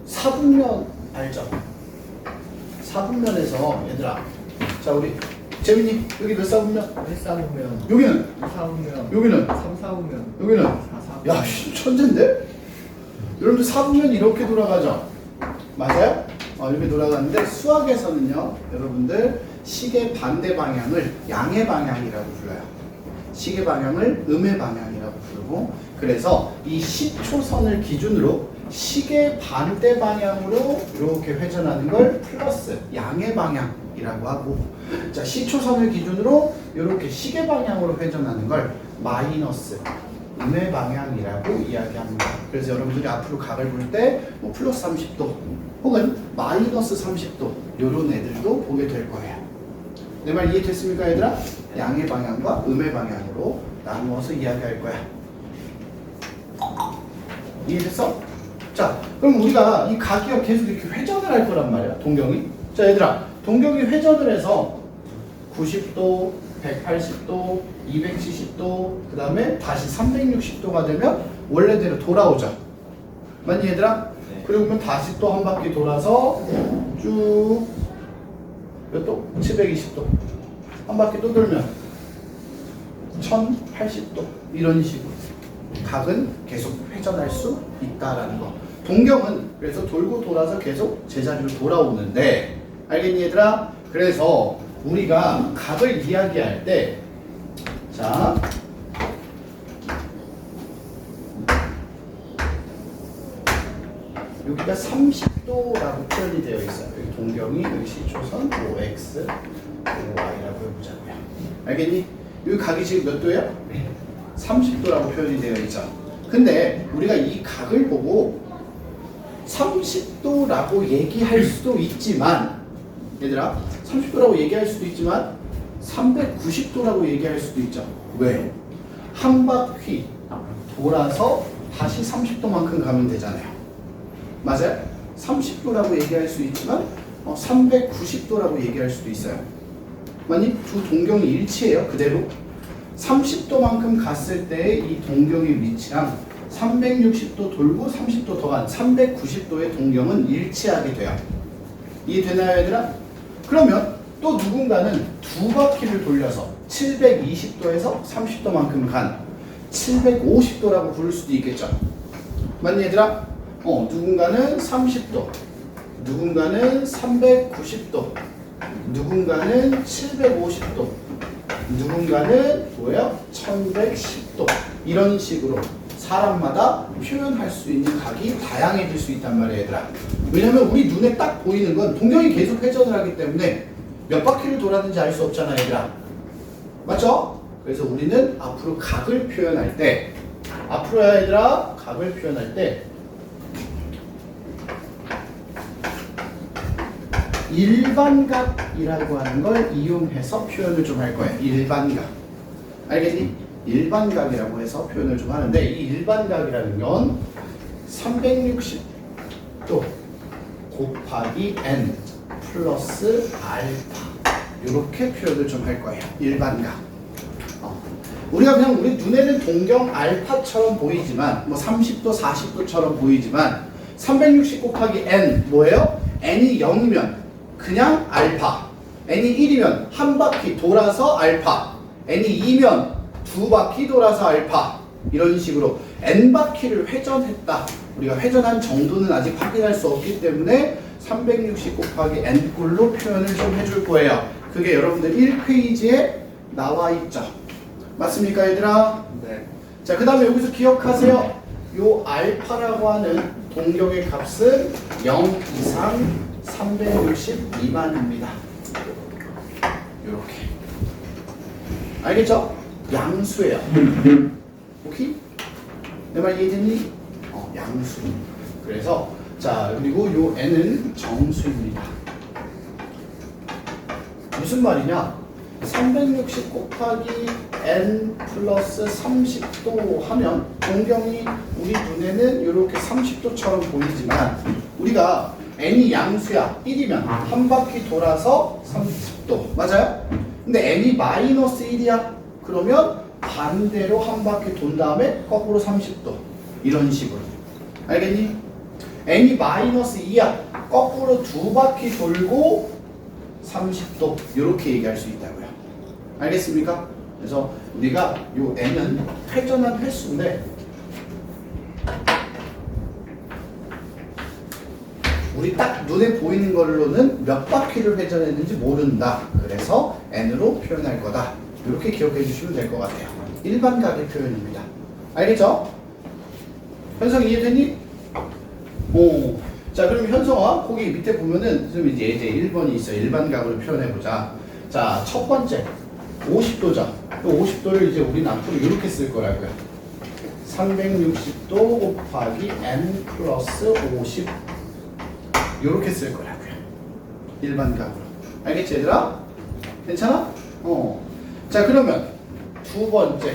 사분면 알죠? 사분면에서 얘들아, 자 우리 재민이 여기 몇 사분면? 1사분면, 여기는 2사분면, 여기는 3사분면, 여기는 4사분면. 야 천재인데? 여러분들 사분면이 이렇게 돌아가죠? 맞아요? 이렇게 돌아가는데 수학에서는요 여러분들 시계 반대 방향을 양의 방향이라고 불러요. 시계 방향을 음의 방향이라고 부르고, 그래서 이 시초선을 기준으로 시계 반대 방향으로 이렇게 회전하는 걸 플러스 양의 방향이라고 하고, 자 시초선을 기준으로 이렇게 시계 방향으로 회전하는 걸 마이너스 음의 방향이라고 이야기합니다. 그래서 여러분들이 앞으로 각을 볼 때 뭐 플러스 30도 혹은 마이너스 30도 이런 애들도 보게 될 거예요. 내 말 이해됐습니까 얘들아? 양의 방향과 음의 방향으로 나누어서 이야기할 거야. 이해됐어? 자, 그럼 우리가 이 각이 계속 이렇게 회전을 할 거란 말이야, 동경이. 자, 얘들아, 동경이 회전을 해서 90도, 180도, 270도, 그 다음에 다시 360도가 되면 원래대로 돌아오죠. 맞니, 얘들아? 네. 그리고 다시 또 한 바퀴 돌아서 쭉 몇 도? 720도. 한 바퀴 또 돌면 1080도. 이런 식으로 각은 계속 회전할 수 있다라는 거. 동경은 그래서 돌고 돌아서 계속 제자리로 돌아오는데, 알겠니 얘들아? 그래서 우리가 각을 이야기할 때, 자 여기가 30도라고 표현이 되어 있어요. 여기 동경이 여기 시초선 OX, OY라고 해보자고요. 알겠니? 여기 각이 지금 몇 도예요? 30도라고 표현이 되어 있죠. 근데 우리가 이 각을 보고 30도라고 얘기할 수도 있지만, 얘들아 30도라고 얘기할 수도 있지만 390도라고 얘기할 수도 있죠. 왜? 한 바퀴 돌아서 다시 30도만큼 가면 되잖아요. 맞아요? 30도라고 얘기할 수 있지만 390도라고 얘기할 수도 있어요. 만약 두 동경이 일치해요. 그대로 30도만큼 갔을 때 이 동경의 위치랑 360도 돌고 30도 더 간 390도의 동경은 일치하게 돼요. 이해되나요 얘들아? 그러면 또 누군가는 두 바퀴를 돌려서 720도에서 30도만큼 간 750도라고 부를 수도 있겠죠. 맞니 얘들아? 누군가는 30도, 누군가는 390도, 누군가는 750도, 누군가는 뭐예요? 1110도. 이런 식으로 사람마다 표현할 수 있는 각이 다양해질 수 있단 말이에요 얘들아. 왜냐면 우리 눈에 딱 보이는 건 동경이 계속 회전을 하기 때문에 몇 바퀴를 돌았는지 알 수 없잖아 얘들아. 맞죠? 그래서 우리는 앞으로 각을 표현할 때, 앞으로야 얘들아 각을 표현할 때 일반각이라고 하는 걸 이용해서 표현을 좀 할 거예요. 일반각. 알겠니? 일반각이라고 해서 표현을 좀 하는데, 이 일반각이라는 건 360도 곱하기 n 플러스 알파, 이렇게 표현을 좀 할 거예요. 일반각. 우리가 그냥 우리 눈에는 동경 알파처럼 보이지만, 뭐 30도, 40도처럼 보이지만 360 곱하기 n 뭐예요? n이 0이면 그냥 알파, n이 1이면 한 바퀴 돌아서 알파, n이 2면 두 바퀴 돌아서 알파, 이런 식으로 n바퀴를 회전했다. 우리가 회전한 정도는 아직 확인할 수 없기 때문에 360 곱하기 n꼴로 표현을 좀 해줄 거예요. 그게 여러분들 1페이지에 나와 있죠. 맞습니까, 얘들아? 네. 자, 그 다음에 여기서 기억하세요. 요 알파라고 하는 동격의 값은 0 이상 360 미만입니다. 요렇게. 알겠죠? 양수예요. 오케이? 내 말 이해됐니? 양수. 그래서 자, 그리고 요 n은 정수입니다. 무슨 말이냐? 360 곱하기 n 플러스 30도 하면 동경이 우리 눈에는 이렇게 30도처럼 보이지만 우리가 n이 양수야 1이면 한 바퀴 돌아서 30도 맞아요? 근데 n이 마이너스 1이야 그러면 반대로 한 바퀴 돈 다음에 거꾸로 30도 이런 식으로 알겠니? n이 마이너스 2야 거꾸로 두 바퀴 돌고 30도 이렇게 얘기할 수 있다고요. 알겠습니까? 그래서 우리가 요 n은 회전한 횟수인데 우리 딱 눈에 보이는 걸로는 몇 바퀴를 회전했는지 모른다. 그래서 n으로 표현할 거다. 이렇게 기억해 주시면 될 것 같아요. 일반 가계 표현입니다. 알겠죠? 현성 이해됐니? 오. 자, 그럼 현성아, 거기 밑에 보면은 좀 이제 1번이 있어요. 일반 각으로 표현해 보자. 자, 첫 번째 50도죠. 50도를 이제 우리는 앞으로 이렇게 쓸 거라고요. 360도 곱하기 n 플러스 50 이렇게 쓸 거라고요. 일반 각으로. 알겠지, 얘들아? 괜찮아? 자, 그러면 두 번째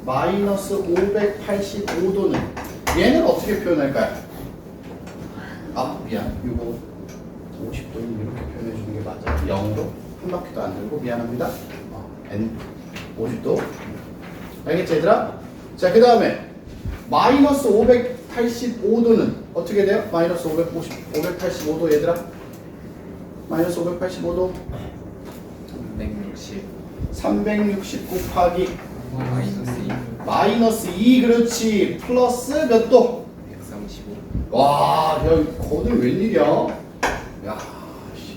마이너스 585도는 얘는 어떻게 표현할까요? 아, 미안. 이거 50도는 이렇게 표현해 주는 게 맞아. 0으로 한 바퀴도 안 들고 미안합니다. n 50도. 알겠지, 얘들아? 자, 그 다음에 마이너스 585도는 어떻게 돼요? 마이너스 585도 얘들아? 마이너스 585도 360 곱하기 마이너스 2 그렇지 플러스 몇 도? 135. 와, 야, 거는 웬일이야? 야,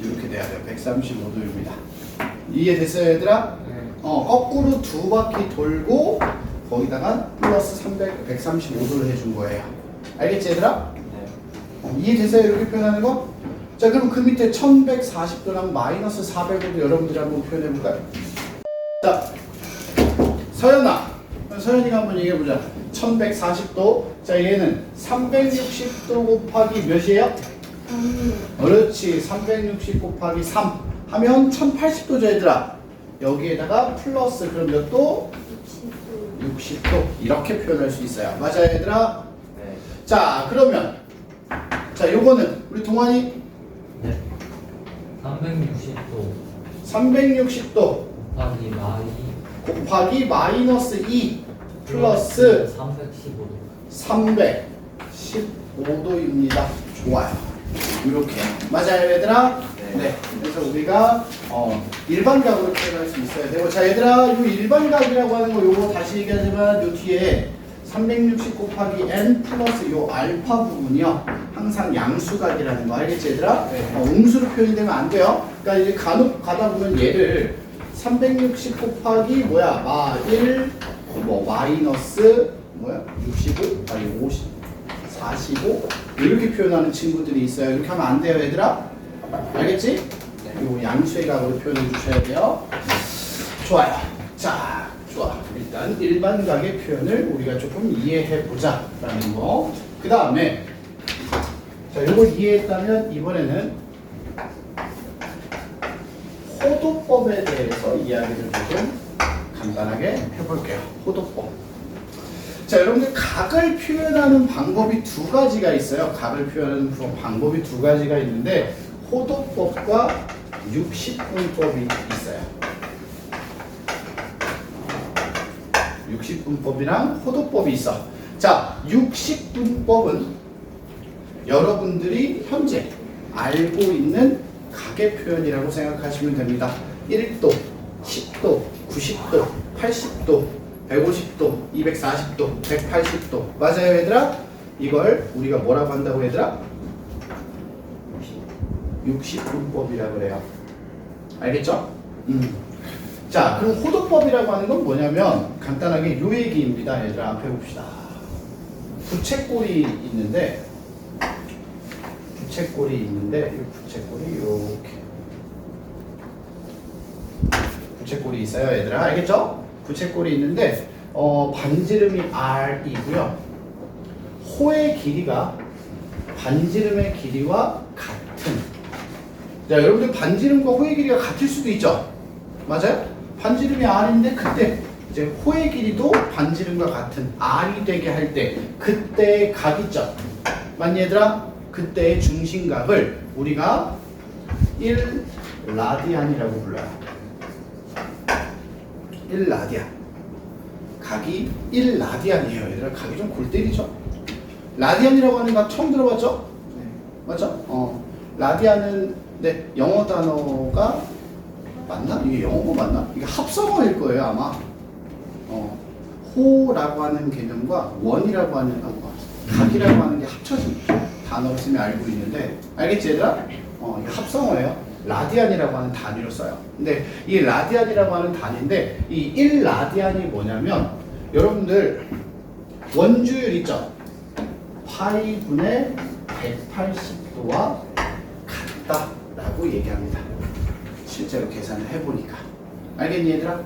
이렇게 돼야 돼요. 135도입니다. 이해됐어요, 얘들아? 거꾸로 두 바퀴 돌고 거기다가 플러스 135도를 해준 거예요. 알겠지, 얘들아? 이해됐어요, 이렇게 표현하는 거? 자, 그럼 그 밑에 1140도랑 마이너스 400도도 여러분들이 한번 표현해 볼까요? 자, 서연아, 서연이가 한번 얘기해 보자. 1140도. 자, 얘는 360도 곱하기 몇이에요? 그렇지. 360 곱하기 3 하면 1080도죠, 얘들아. 여기에다가 플러스 그럼 몇 도? 60도. 이렇게 표현할 수 있어요. 맞아요, 얘들아? 네. 자, 그러면 자, 요거는 우리 동환이 네. 360도 360도 곱하기 곱하기 마이너스 2 플러스 315도 315도입니다. 좋아요. 이렇게 맞아요, 얘들아? 네. 그래서 우리가 일반각으로 표현할 수 있어야 되고, 자, 얘들아, 이 일반각이라고 하는 거 요거 다시 얘기하지만 요 뒤에 360 곱하기 n 플러스 요 알파 부분이요 항상 양수각이라는 거 알겠지, 얘들아? 네. 음수로 표현이 되면 안 돼요. 그러니까 이제 간혹 가다 보면 얘를 360 곱하기 뭐야 1 뭐 마이너스 뭐야 65 아니 50 45 이렇게 표현하는 친구들이 있어요. 이렇게 하면 안 돼요, 얘들아. 알겠지? 요 양수의 각으로 표현해 주셔야 돼요. 좋아요. 자, 좋아. 일단 일반각의 표현을 우리가 조금 이해해 보자 라는 거. 그 다음에 자, 요걸 이해했다면 이번에는 호도법에 대해서 이야기를 조금 간단하게 해볼게요. 호도법. 자, 여러분들 각을 표현하는 방법이 두 가지가 있어요. 각을 표현하는 방법이 두 가지가 있는데 호도법과 60분법이 있어요. 60분법이랑 호도법이 있어. 자, 60분법은 여러분들이 현재 알고 있는 각의 표현이라고 생각하시면 됩니다. 1도, 10도, 90도, 80도, 150도, 240도, 180도. 맞아요, 얘들아? 이걸 우리가 뭐라고 한다고, 얘들아? 60분법이라고 그래요. 알겠죠? 자, 그럼 호도법이라고 하는 건 뭐냐면 간단하게 요 얘기입니다. 얘들아, 앞에 봅시다. 부채꼴이 있는데 이 부채꼴이 이렇게 부채꼴이 있어요, 얘들아. 알겠죠? 부채꼴이 있는데 반지름이 R이고요. 호의 길이가 반지름의 길이와 같은. 자, 여러분들 반지름과 호의 길이가 같을 수도 있죠. 맞아요? 반지름이 R인데 그때 이제 호의 길이도 반지름과 같은 R이 되게 할 때 그때의 각이죠. 맞니, 얘들아? 그때의 중심각을 우리가 1라디안이라고 불러요. 1라디안. 각이 1라디안이에요. 얘들아, 각이 좀 골 때리죠? 라디안이라고 하는 각 처음 들어봤죠? 네. 맞죠? 라디안은 네, 영어 단어가 맞나? 이게 영어가 맞나? 이게 합성어일 거예요, 아마. 호라고 하는 개념과 원이라고 하는 각이라고 하는 게 합쳐진 단어로 쓰면 알고 있는데, 알겠지, 얘들아? 이게 합성어예요. 라디안이라고 하는 단위로 써요. 근데 이 라디안이라고 하는 단위인데, 이 1라디안이 뭐냐면, 여러분들 원주율 있죠? 파이분의 180도와 같다라고 얘기합니다. 실제로 계산을 해보니까. 알겠니, 얘들아?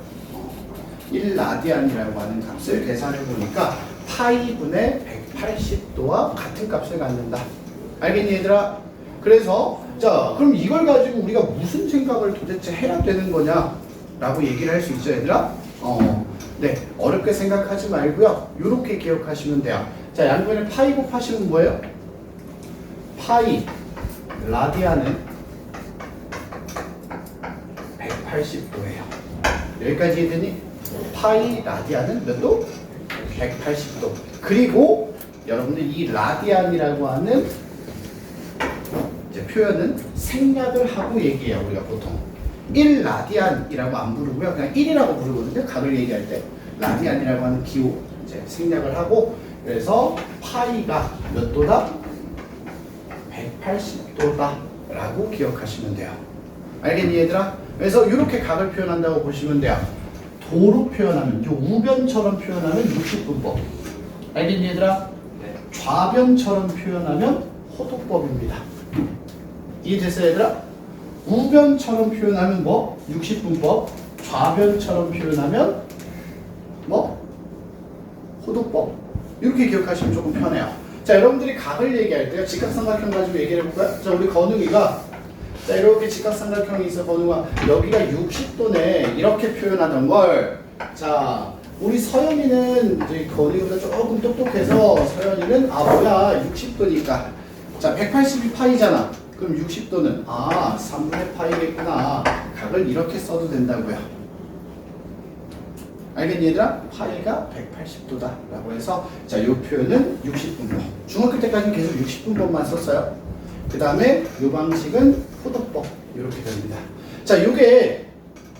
1라디안이라고 하는 값을 계산해보니까 파이분의 180도와 같은 값을 갖는다. 알겠니, 얘들아? 그래서 자, 그럼 이걸 가지고 우리가 무슨 생각을 도대체 해야 되는 거냐 라고 얘기를 할 수 있죠, 얘들아? 네, 어렵게 생각하지 말고요, 요렇게 기억하시면 돼요. 자, 양변에 파이 곱하시면 뭐예요? 파이 라디안은 180도예요. 여기까지 했더니 파이 라디안은 몇 도? 180도. 그리고 여러분들 이 라디안이라고 하는 이제 표현은 생략을 하고 얘기해요. 우리가 보통 1라디안이라고 안 부르고요, 그냥 1이라고 부르거든요. 각을 얘기할 때 라디안이라고 하는 기호 이제 생략을 하고, 그래서 파이가 몇 도다? 180도다 라고 기억하시면 돼요. 알겠니, 얘들아? 그래서 이렇게 각을 표현한다고 보시면 돼요. 도로 표현하면, 요 우변처럼 표현하면 60분법. 알겠니, 얘들아? 네. 좌변처럼 표현하면 호도법입니다. 이해됐어요, 얘들아? 우변처럼 표현하면 뭐? 60분법. 좌변처럼 표현하면 뭐? 호도법. 이렇게 기억하시면 조금 편해요. 자, 여러분들이 각을 얘기할 때요, 직각삼각형 가지고 얘기를 해볼까요? 자, 우리 건웅이가, 자, 이렇게 직각삼각형이 있어. 건웅아, 여기가 60도네 이렇게 표현하던 걸, 자, 우리 서연이는 이제 건웅이보다 조금 똑똑해서 서연이는 뭐야, 60도니까 자, 180이 파이잖아. 그럼 60도는 3분의 파이겠구나. 각을 이렇게 써도 된다고요. 알겠니, 얘들아? 파이가 180도다 라고 해서, 자, 이 표현은 60분법. 중학교 때까지는 계속 60분법만 썼어요. 그 다음에 이 방식은 호도법. 이렇게 됩니다. 자, 요게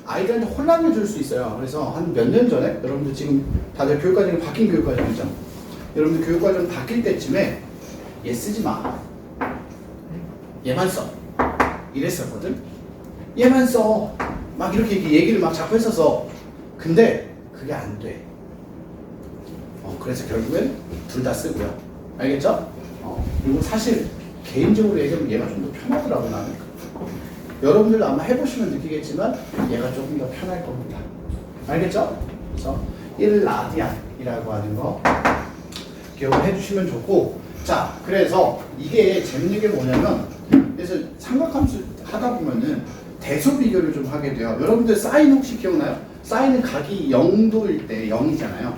아이들한테 혼란을 줄 수 있어요. 그래서 한 몇 년 전에, 여러분들 지금 다들 교육과정이 바뀐 교육과정이죠. 여러분들 교육과정 바뀔 때쯤에 얘 쓰지 마, 얘만 써, 이랬었거든. 얘만 써, 막 이렇게 얘기를 막 자꾸 했었어. 근데 그게 안 돼. 그래서 결국엔 둘 다 쓰고요. 알겠죠? 그리고 사실 개인적으로 얘기하면 얘가 좀 더 편하더라고, 나는. 여러분들도 아마 해보시면 느끼겠지만 얘가 조금 더 편할 겁니다. 알겠죠? 그래서 1라디안이라고 하는 거 기억을 해주시면 좋고, 자, 그래서 이게 재밌는 게 뭐냐면, 그래서 삼각함수 하다 보면은 대소 비교를 좀 하게 돼요. 여러분들 사인 혹시 기억나요? 사인은 각이 0도일 때 0이잖아요.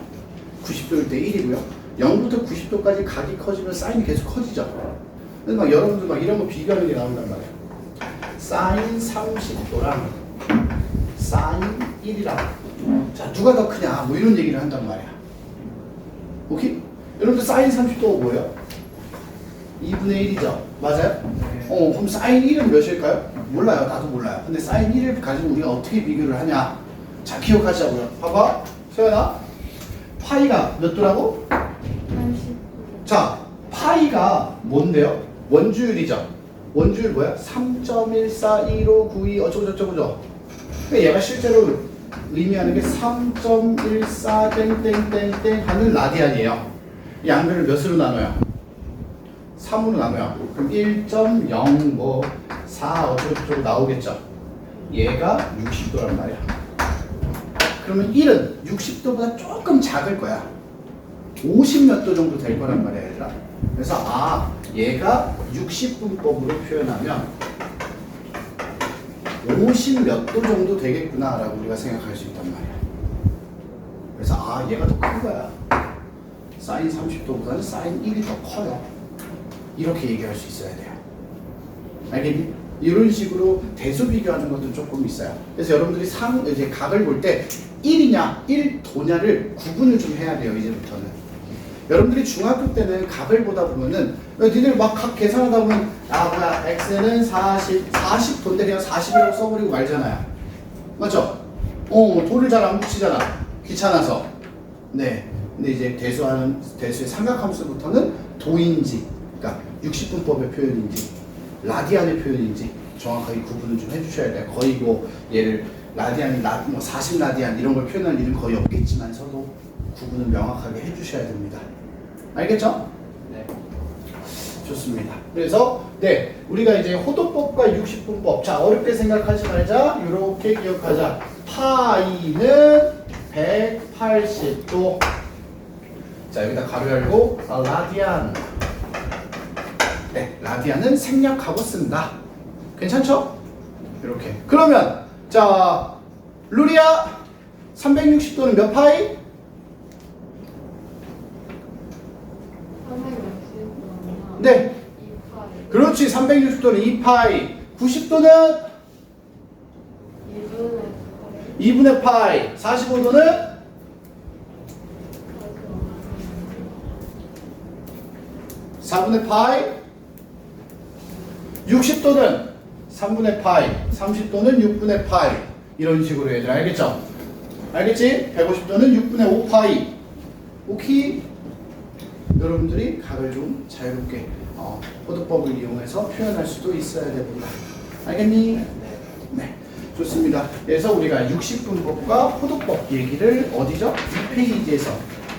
90도일 때 1이고요. 0부터 90도까지 각이 커지면 사인이 계속 커지죠. 그래서 막 여러분들 막 이런 거 비교하는 게 나온단 말이에요. 사인 30도랑 사인 1이랑, 자, 누가 더 크냐, 뭐 이런 얘기를 한단 말이야. 오케이? 여러분들 사인 30도가 뭐예요? 2분의 1이죠. 맞아요? 그럼 사인 1은 몇일까요? 몰라요. 나도 몰라요. 근데 사인 1을 가지고 우리가 어떻게 비교를 하냐? 자, 기억하자고요. 봐봐. 소연아. 파이가 몇 도라고? 80. 자, 파이가 뭔데요? 원주율이죠. 원주율 뭐야? 3.141592 어쩌고저쩌고죠. 그러니까 얘가 실제로 의미하는 게 3.14 땡땡땡땡 하는 라디안이에요. 이 양변을 몇으로 나눠요? 3으로 나눠요. 그럼 1.0 뭐 4 어쩌고저쩌고 나오겠죠. 얘가 60도란 말이야. 그러면 1은 60도보다 조금 작을 거야. 50 몇 도 정도 될 거란 말이야, 얘들아. 그래서 얘가 60분법으로 표현하면 50 몇 도 정도 되겠구나라고 우리가 생각할 수 있단 말이야. 그래서 얘가 더 큰 거야. 사인 30도보다는 사인 1이 더 커요. 이렇게 얘기할 수 있어야 돼요. 알겠니? 이런 식으로 대수 비교하는 것도 조금 있어요. 그래서 여러분들이 이제 각을 볼 때 1이냐 1도냐를 구분을 좀 해야 돼요. 이제부터는. 여러분들이 중학교 때는 각을 보다 보면은 니들 막 각 계산하다 보면 뭐야 x는 40도인데 그냥 40이라고 써버리고 말잖아요. 맞죠? 도를 잘 안 붙이잖아. 귀찮아서. 네. 근데 이제 대수의 삼각함수부터는 도인지, 그러니까 60분법의 표현인지, 라디안의 표현인지 정확하게 구분을 좀 해주셔야 돼요. 거의 뭐 얘를 라디안이 40라디안 이런 걸 표현할 일은 거의 없겠지만서도 구분을 명확하게 해주셔야 됩니다. 알겠죠? 네. 좋습니다. 그래서 우리가 이제 호도법과 60분법, 자 어렵게 생각하지 말자. 이렇게 기억하자. 파이는 180도. 자 여기다 가로 열고 라디안. 라디안은 생략하고 쓴다. 괜찮죠? 이렇게. 그러면 자 루리아 360도는 몇 파이? 360도나. 네. 2파이. 그렇지. 360도는 2파이. 90도는 2분의 파이. 45도는 4분의 파이. 60도는 3분의 파이. 30도는 6분의 파이. 이런 식으로 얘들 알겠죠? 알겠지? 150도는 6분의 5 파이. 오케이? 여러분들이 각을 좀 자유롭게 호도법을 이용해서 표현할 수도 있어야 됩니다. 알겠니? 네. 좋습니다. 그래서 우리가 60분법과 호도법 얘기를 어디죠? 2페이지에서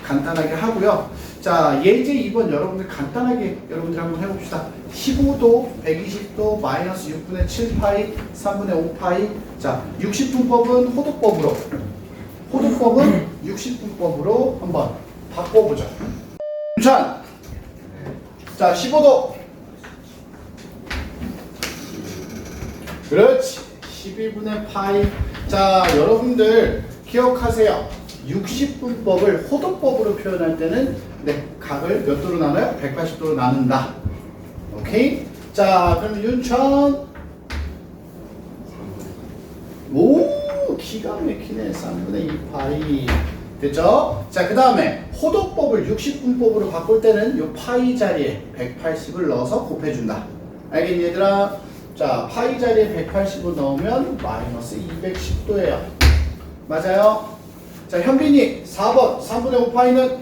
간단하게 하고요. 자, 예제 2번 여러분들 간단하게 여러분들 한번 해봅시다. 15도, 120도, 마이너스 6분의 7파이, 3분의 5파이. 자, 60분법은 호도법으로, 호도법은 60분법으로 한번 바꿔보죠. 윤찬! 자, 15도. 그렇지. 12분의 파이. 자, 여러분들 기억하세요. 60분법을 호도법으로 표현할 때는 각을 몇 도로 나눠요? 180도로 나눈다. 오케이? 자, 그럼 윤천. 오, 기가 막히네. 3분의 2파이. 됐죠? 자, 그 다음에 호도법을 60분법으로 바꿀 때는 요 파이 자리에 180을 넣어서 곱해준다. 알겠니, 얘들아? 자, 파이 자리에 180을 넣으면 마이너스 210도예요. 맞아요? 자, 현빈이 4번 3분의 5파이는?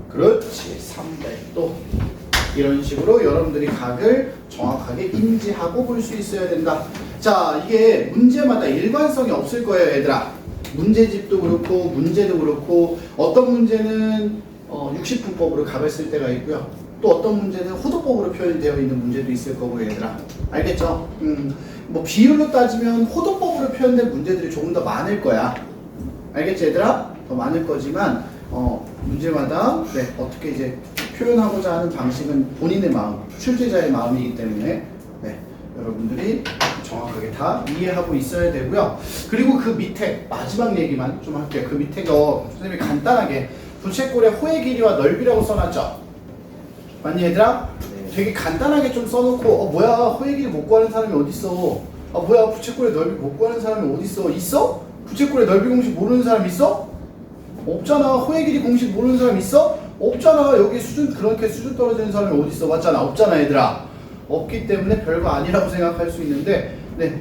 그렇지, 300도. 이런 식으로 여러분들이 각을 정확하게 인지하고 볼 수 있어야 된다. 자, 이게 문제마다 일관성이 없을 거예요, 얘들아. 문제집도 그렇고 문제도 그렇고 어떤 문제는 60분법으로 각을 쓸 때가 있고요. 또 어떤 문제는 호도법으로 표현되어 있는 문제도 있을 거고, 얘들아. 알겠죠? 뭐 비율로 따지면 호도법으로 표현된 문제들이 조금 더 많을 거야. 알겠지, 얘들아? 더 많을 거지만 문제마다 어떻게 이제 표현하고자 하는 방식은 본인의 마음, 출제자의 마음이기 때문에 여러분들이 정확하게 다 이해하고 있어야 되고요. 그리고 그 밑에 마지막 얘기만 좀 할게요. 그 밑에 거 선생님이 간단하게 부채꼴의 호의 길이와 넓이라고 써놨죠? 맞니, 얘들아? 되게 간단하게 좀 써놓고 뭐야, 호의 길이 못 구하는 사람이 어딨어? 뭐야, 부채꼴의 넓이 못 구하는 사람이 어딨어? 있어? 부채꼴의 넓이 공식 모르는 사람 있어? 없잖아. 호의 길이 공식 모르는 사람 있어? 없잖아. 여기 그렇게 수준 떨어지는 사람이 어딨어? 맞잖아. 없잖아, 얘들아. 없기 때문에 별거 아니라고 생각할 수 있는데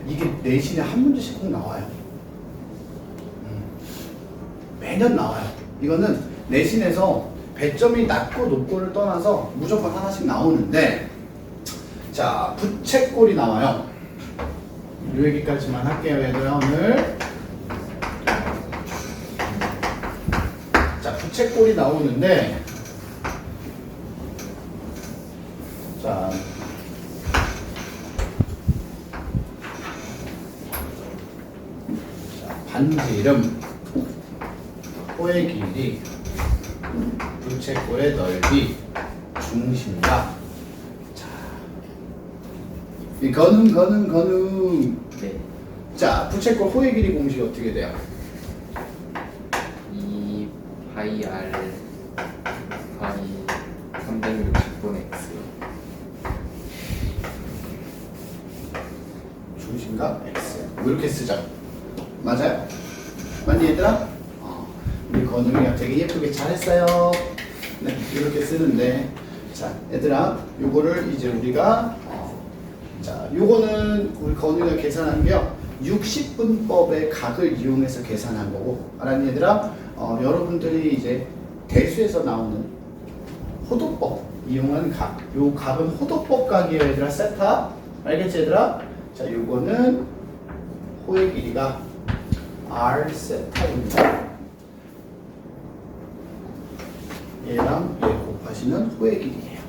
이게 내신에 한 문제씩 꼭 나와요. 매년 나와요. 이거는 내신에서 배점이 낮고 높고를 떠나서 무조건 하나씩 나오는데, 자, 부채꼴이 나와요. 이 얘기까지만 할게요, 얘들아, 오늘. 자, 부채꼴이 나오는데, 자, 반지 이름, 호의 길이, 부채꼴의 넓이, 중심각. 자, 이 거능. 네. 자, 부채꼴 호의 길이 공식이 어떻게 돼요? 2 파이 R 파이 360분 X. 중심각 X. 뭐 이렇게 쓰죠. 맞아요? 맞니 얘들아? 우리 건웅이가 되게 예쁘게 잘했어요. 네, 이렇게 쓰는데, 자, 얘들아, 요거를 이제 우리가 자, 요거는 우리 건웅이가 계산한 게요, 60분법의 각을 이용해서 계산한 거고, 알았니 얘들아? 여러분들이 이제 대수에서 나오는 호도법 이용한 각, 요 각은 호도법 각이에요 얘들아. 세타, 알겠지 얘들아? 자, 요거는 호의 길이가 R 세타입니다. 얘랑 얘 곱하시는 호의 길이에요.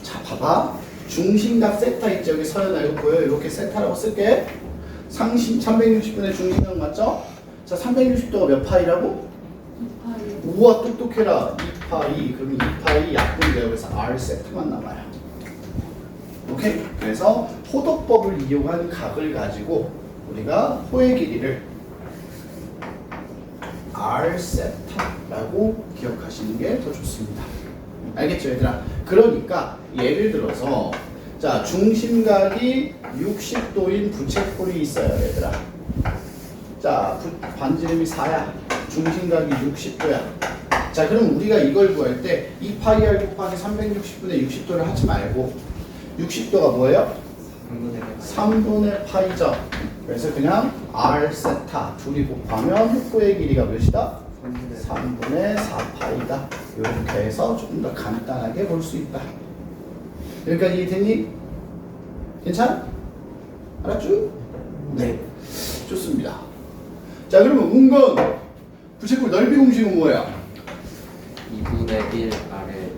자, 봐봐. 중심각 세타 있죠? 여기 서연아 이거 보여? 이렇게 세타라고 쓸게. 상심 360분의 중심각 맞죠? 자, 360도가 몇 파이라고? 2파이. 우와, 똑똑해라. 2파이. 그러면 2파이 약분돼요. 그래서 R 세트만 남아요. 오케이? 그래서 호도법을 이용한 각을 가지고 우리가 호의 길이를 R 세타라고 기억하시는 게 더 좋습니다. 알겠죠, 얘들아? 그러니까 예를 들어서 자, 중심각이 60도인 부채꼴이 있어요, 얘들아. 자, 반지름이 4야. 중심각이 60도야. 자, 그럼 우리가 이걸 구할 때 2파이R 곱하기 360분의 60도를 하지 말고 60도가 뭐예요? 3분의 파이죠. 그래서 그냥 R 세타 둘이 곱하면 호의 길이가 몇이다? 3분의 4파이다. 이렇게 해서 조금 더 간단하게 볼 수 있다. 여기까지 이해됐니? 괜찮아? 알았죠? 네. 좋습니다. 자, 그러면 은건 부채꼴 넓이 공식은 뭐야? 2분의 1 R에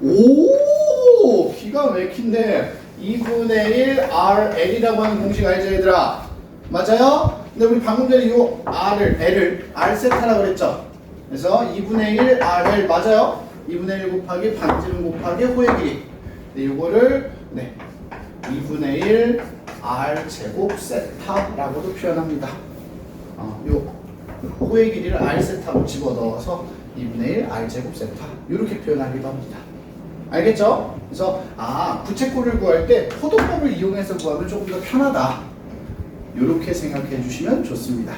오, 기가 막힌데 2분의 1 RL이라고 하는 공식 알죠, 얘들아? 맞아요? 근데 우리 방금 전에 이 L을 R 세타라고 그랬죠? 그래서 2분의 1 RL 맞아요? 2분의 1 곱하기 반지름 곱하기 호의 길이. 네, 요거를 2분의 1 R 제곱 세타라고도 표현합니다. 요 호의 길이를 R 세타로 집어넣어서 2분의 1 R 제곱 세타 이렇게 표현하기도 합니다. 알겠죠? 그래서 부채꼴을 구할 때 호도법을 이용해서 구하면 조금 더 편하다. 이렇게 생각해 주시면 좋습니다.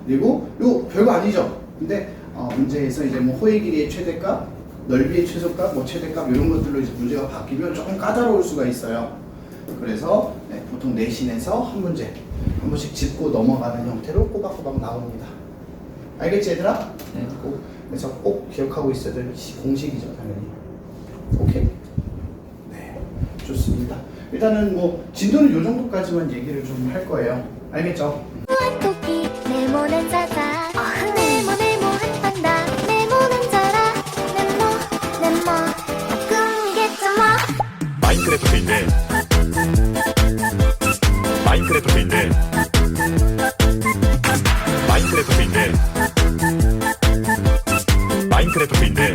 그리고 요 별거 아니죠? 근데 문제에서 이제 뭐 호의 길이의 최대값, 넓이의 최소값, 뭐 최대값 이런 것들로 이제 문제가 바뀌면 조금 까다로울 수가 있어요. 그래서 보통 내신에서 한 문제 한 번씩 짚고 넘어가는 형태로 꼬박꼬박 나옵니다. 알겠지 얘들아? 네. 그래서 꼭 기억하고 있어야 될 공식이죠, 당연히. 오케이? 네, 좋습니다. 일단은 뭐 진도는 요 정도까지만 얘기를 좀 할 거예요. 알겠죠? 토끼 네모난 자자 네모 한판다 네모난 자라 네모 바꾸겠잖아 마인크래프트인데 마인크래프트인데